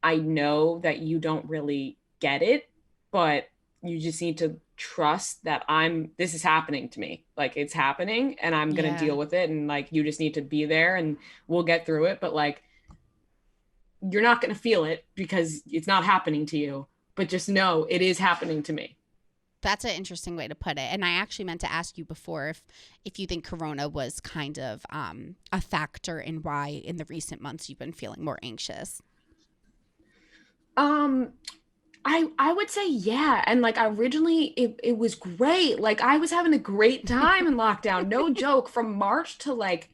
I know that you don't really get it, but you just need to trust that this is happening to me. Like, it's happening and I'm going to deal with it. And like, you just need to be there and we'll get through it. But like, you're not going to feel it because it's not happening to you, but just know it is happening to me. That's an interesting way to put it. And I actually meant to ask you before if you think Corona was kind of a factor in why in the recent months you've been feeling more anxious. I would say, yeah. And like, originally it was great. Like, I was having a great time in lockdown. No joke. From March to like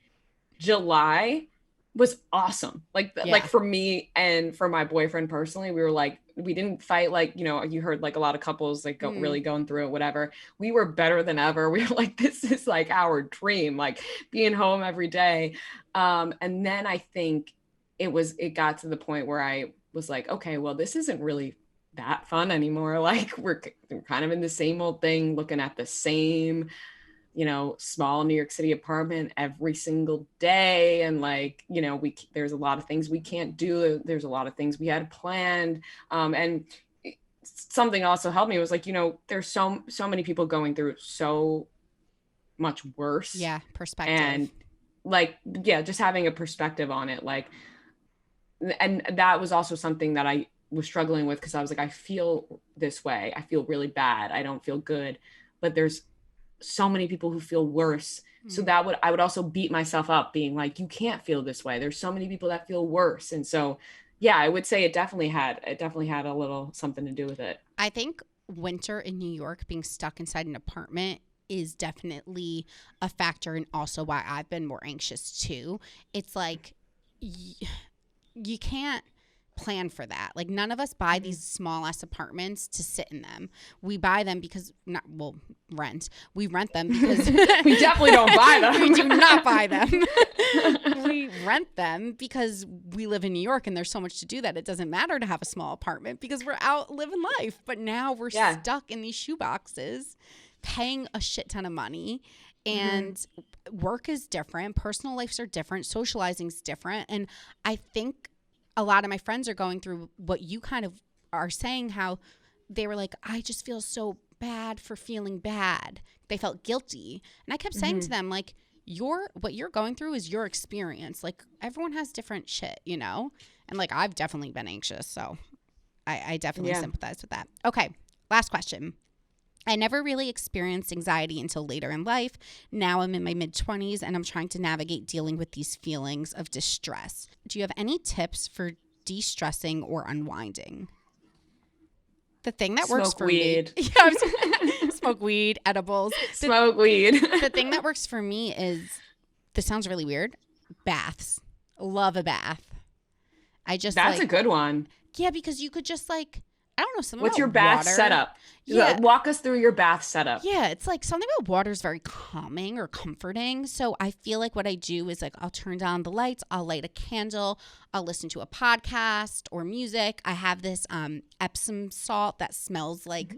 July, was awesome. Like, Yeah. for me and for my boyfriend personally, we were like, we didn't fight. Like, you heard like a lot of couples like really going through it, whatever. We were better than ever. We were like, this is like our dream, like being home every day. And then I think it got to the point where I was like, okay, well, this isn't really that fun anymore. Like we're kind of in the same old thing, looking at the same, small New York City apartment every single day. And like, there's a lot of things we can't do. There's a lot of things we had planned. And something also helped me was like, there's so many people going through so much worse. Yeah. Perspective. And like, yeah, just having a perspective on it. Like, and that was also something that I was struggling with, because I was like, I feel this way. I feel really bad. I don't feel good. But there's so many people who feel worse. So I would also beat myself up being like, you can't feel this way. There's so many people that feel worse. And so, yeah, I would say it definitely had a little something to do with it. I think winter in New York, being stuck inside an apartment, is definitely a factor, and also why I've been more anxious too. It's like you can't plan for that. Like, none of us buy these small ass apartments to sit in them. We buy them because rent. We rent them because we definitely don't buy them. We do not buy them. We rent them because we live in New York and there's so much to do that it doesn't matter to have a small apartment because we're out living life. But now we're stuck in these shoeboxes, paying a shit ton of money. And work is different. Personal lives are different. Socializing is different. And I think a lot of my friends are going through what you kind of are saying, how they were like, I just feel so bad for feeling bad. They felt guilty. And I kept saying to them, like, what you're going through is your experience. Like, everyone has different shit, And like, I've definitely been anxious. So I definitely sympathize with that. Okay. Last question. I never really experienced anxiety until later in life. Now I'm in my mid-20s and I'm trying to navigate dealing with these feelings of distress. Do you have any tips for de-stressing or unwinding? The thing that works for weed. me. Yeah, smoke weed, edibles. Smoke weed. The thing that works for me is, this sounds really weird, baths. Love a bath. That's a good one. Yeah, because you could just like, I don't know, something What's about your bath water. setup? Yeah. Walk us through your bath setup. Yeah, it's like something about water is very calming or comforting. So I feel like what I do is like, I'll turn down the lights, I'll light a candle, I'll listen to a podcast or music. I have this Epsom salt that smells like,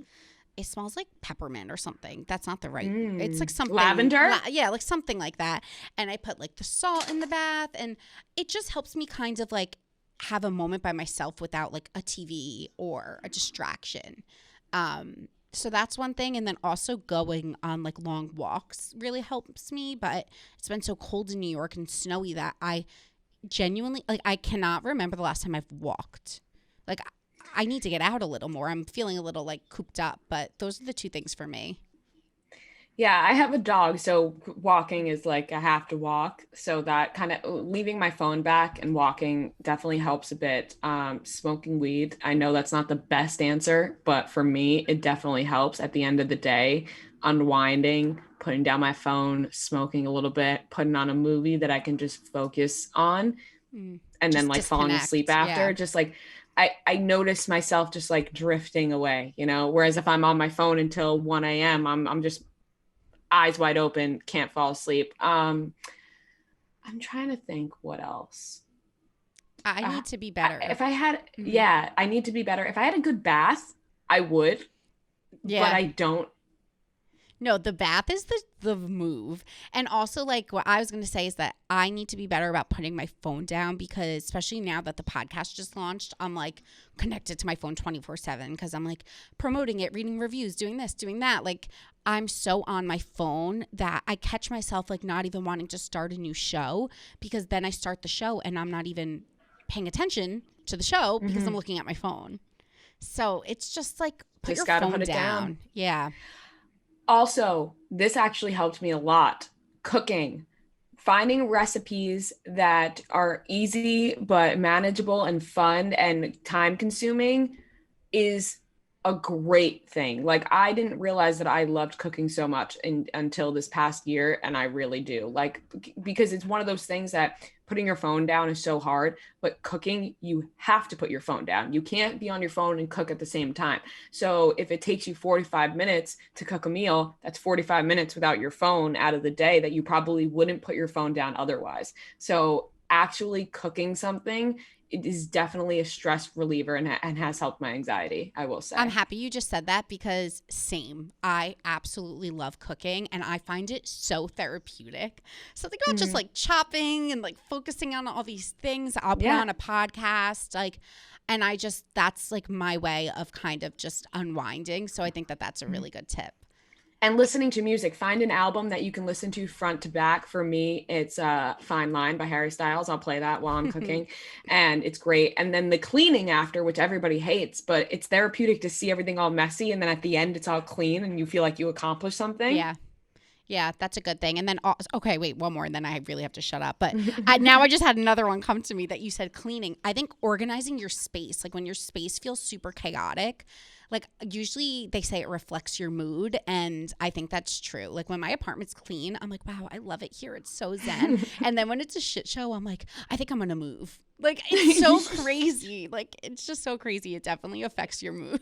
it smells like peppermint or something. That's not the right. It's like something. Lavender? Yeah, like something like that. And I put like the salt in the bath, and it just helps me kind of like have a moment by myself without like a TV or a distraction. So that's one thing. And then also going on like long walks really helps me, but it's been so cold in New York and snowy that I genuinely, like, I cannot remember the last time I've walked. Like, I need to get out a little more. I'm feeling a little like cooped up, but those are the two things for me. Yeah, I have a dog, so walking is like I have to walk. So that kind of leaving my phone back and walking definitely helps a bit. Smoking weed, I know that's not the best answer, but for me, it definitely helps at the end of the day. Unwinding, putting down my phone, smoking a little bit, putting on a movie that I can just focus on, and then like falling asleep after. Yeah. Just like I notice myself just like drifting away, whereas if I'm on my phone until 1 a.m., I'm just eyes wide open, can't fall asleep. I'm trying to think what else. I need to be better. I need to be better. If I had a good bath, I would. Yeah. But I don't. No, the bath is the move. And also, like, what I was going to say is that I need to be better about putting my phone down, because especially now that the podcast just launched, I'm like connected to my phone 24/7 because I'm like promoting it, reading reviews, doing this, doing that. Like, I'm so on my phone that I catch myself like not even wanting to start a new show, because then I start the show and I'm not even paying attention to the show because I'm looking at my phone. So it's just like, put your phone down. Yeah. Also, this actually helped me a lot. Cooking, finding recipes that are easy but manageable and fun and time consuming is a great thing. Like, I didn't realize that I loved cooking so much until this past year, and I really do. Like, because it's one of those things that putting your phone down is so hard, but cooking, you have to put your phone down. You can't be on your phone and cook at the same time. So if it takes you 45 minutes to cook a meal, that's 45 minutes without your phone out of the day that you probably wouldn't put your phone down otherwise. So actually cooking something, it is definitely a stress reliever and has helped my anxiety, I will say. I'm happy you just said that because same. I absolutely love cooking and I find it so therapeutic. Something about just like chopping and like focusing on all these things. I'll put on a podcast, like, and that's like my way of kind of just unwinding. So I think that that's a really good tip. And listening to music, find an album that you can listen to front to back. For me, it's Fine Line by Harry Styles. I'll play that while I'm cooking, and it's great. And then the cleaning after, which everybody hates, but it's therapeutic to see everything all messy, and then at the end, it's all clean, and you feel like you accomplished something. Yeah, that's a good thing. And then, okay, wait, one more, and then I really have to shut up. But now I just had another one come to me that you said cleaning. I think organizing your space, like when your space feels super chaotic, like usually they say it reflects your mood. And I think that's true. Like when my apartment's clean, I'm like, wow, I love it here. It's so zen. And then when it's a shit show, I'm like, I think I'm going to move. Like it's so crazy. Like it's just so crazy. It definitely affects your mood.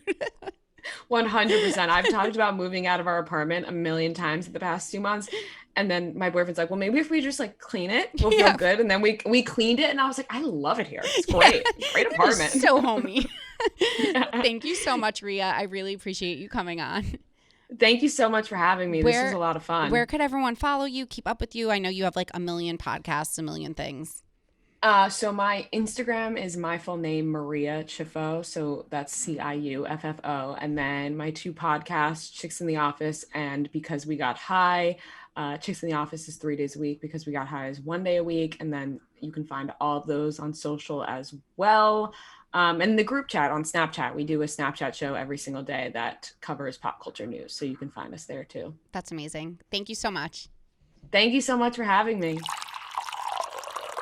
100%. I've talked about moving out of our apartment a million times in the past 2 months. And then my boyfriend's like, well, maybe if we just like clean it, we'll feel good. And then we cleaned it. And I was like, I love it here. It's great. Great apartment. So homey. Thank you so much, Ria. I really appreciate you coming on. Thank you so much for having me. This was a lot of fun. Where could everyone follow you, keep up with you? I know you have like a million podcasts, a million things. So my Instagram is my full name, Ria Ciuffo. So that's Ciuffo. And then my 2 podcasts, Chicks in the Office and Because We Got High. Chicks in the Office is 3 days a week. Because We Got High is 1 day a week. And then you can find all of those on social as well. And the group chat on Snapchat, we do a Snapchat show every single day that covers pop culture news. So you can find us there too. That's amazing. Thank you so much. Thank you so much for having me.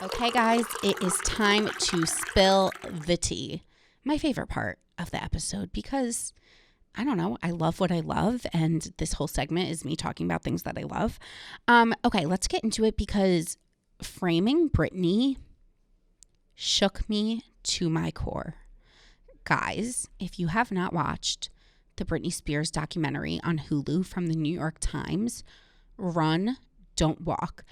Okay, guys, it is time to spill the tea. My favorite part of the episode because, I don't know, I love what I love, and this whole segment is me talking about things that I love. Okay, let's get into it because framing Britney shook me to my core. Guys, if you have not watched the Britney Spears documentary on Hulu from the New York Times, run, don't walk.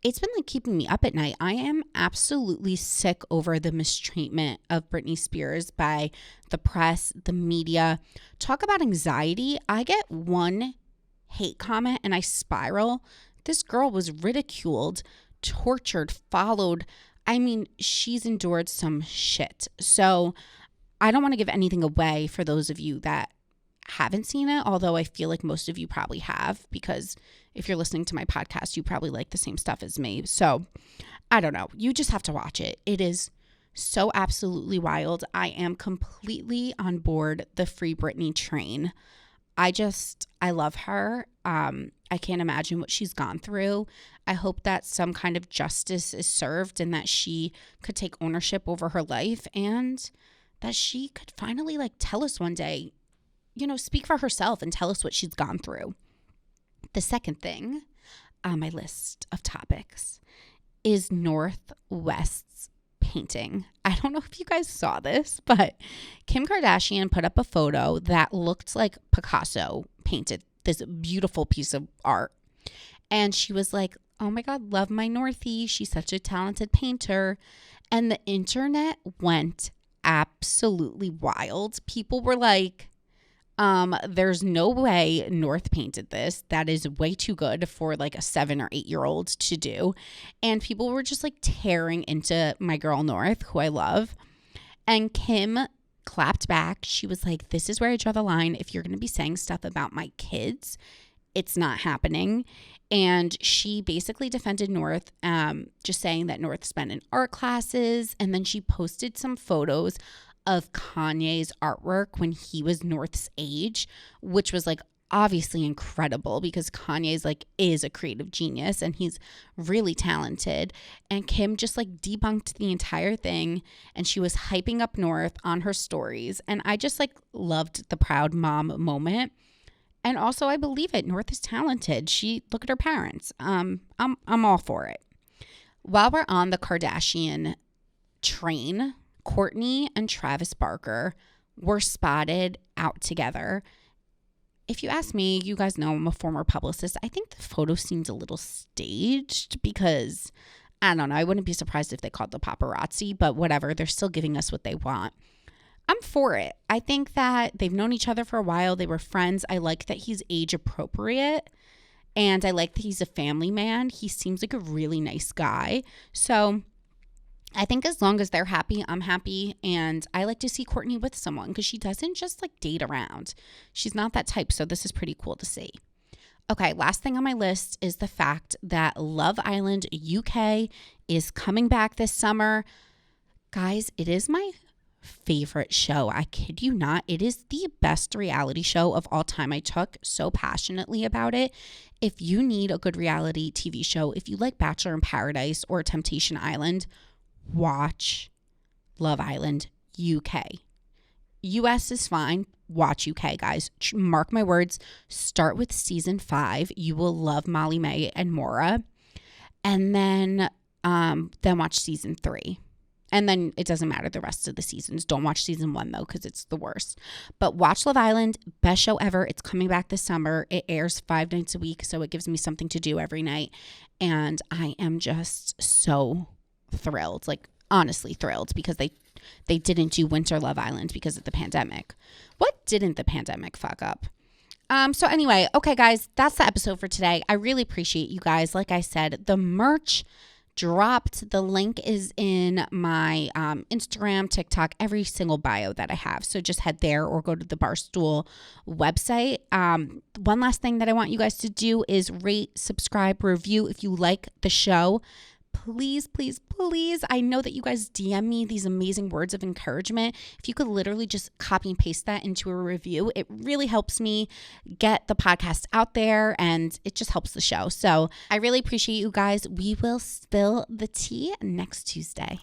It's been like keeping me up at night. I am absolutely sick over the mistreatment of Britney Spears by the press, the media. Talk about anxiety. I get one hate comment and I spiral. This girl was ridiculed, tortured, followed. I mean, she's endured some shit. So I don't want to give anything away for those of you that haven't seen it, although I feel like most of you probably have, because if you're listening to my podcast, you probably like the same stuff as me. So I don't know. You just have to watch it. It is so absolutely wild. I am completely on board the Free Britney train. I love her. I can't imagine what she's gone through. I hope that some kind of justice is served and that she could take ownership over her life and that she could finally like tell us one day, you know, speak for herself and tell us what she's gone through. The second thing on my list of topics is North West's painting. I don't know if you guys saw this, but Kim Kardashian put up a photo that looked like Picasso painted this beautiful piece of art. And she was like, oh my God, love my Northie. She's such a talented painter. And the internet went absolutely wild. People were like, there's no way North painted this. That is way too good for like a 7 or 8 year old to do. And people were just like tearing into my girl North, who I love. And Kim clapped back. She was like, this is where I draw the line. If you're going to be saying stuff about my kids, it's not happening. And she basically defended North, just saying that North spent in art classes. And then she posted some photos of Kanye's artwork when he was North's age, which was like obviously incredible because Kanye's like is a creative genius and he's really talented. And Kim just like debunked the entire thing, and she was hyping up North on her stories. And I just like loved the proud mom moment. And also I believe it. North is talented. Look at her parents. I'm all for it. While we're on the Kardashian train, Kourtney and Travis Barker were spotted out together. If you ask me, you guys know I'm a former publicist. I think the photo seems a little staged because, I don't know, I wouldn't be surprised if they called the paparazzi, but whatever, they're still giving us what they want. I'm for it. I think that they've known each other for a while. They were friends. I like that he's age appropriate, and I like that he's a family man. He seems like a really nice guy. So I think as long as they're happy, I'm happy. And I like to see Kourtney with someone because she doesn't just like date around. She's not that type. So this is pretty cool to see. Okay, last thing on my list is the fact that Love Island UK is coming back this summer. Guys, it is my favorite show. I kid you not. It is the best reality show of all time. I talk so passionately about it. If you need a good reality TV show, if you like Bachelor in Paradise or Temptation Island, watch Love Island UK. US is fine. Watch UK, guys. Mark my words. Start with season 5. You will love Molly May and Maura. And then watch season 3. And then it doesn't matter the rest of the seasons. Don't watch season 1 though, because it's the worst. But watch Love Island. Best show ever. It's coming back this summer. It airs 5 nights a week, so it gives me something to do every night. And I am just so thrilled, like honestly thrilled, because they didn't do Winter Love Island because of the pandemic. What didn't the pandemic fuck up? So anyway, okay guys, that's the episode for today. I really appreciate you guys. Like I said, the merch dropped. The link is in my Instagram, TikTok, every single bio that I have. So just head there or go to the Barstool website. One last thing that I want you guys to do is rate, subscribe, review if you like the show. Please, please, please. I know that you guys DM me these amazing words of encouragement. If you could literally just copy and paste that into a review, it really helps me get the podcast out there and it just helps the show. So I really appreciate you guys. We will spill the tea next Tuesday.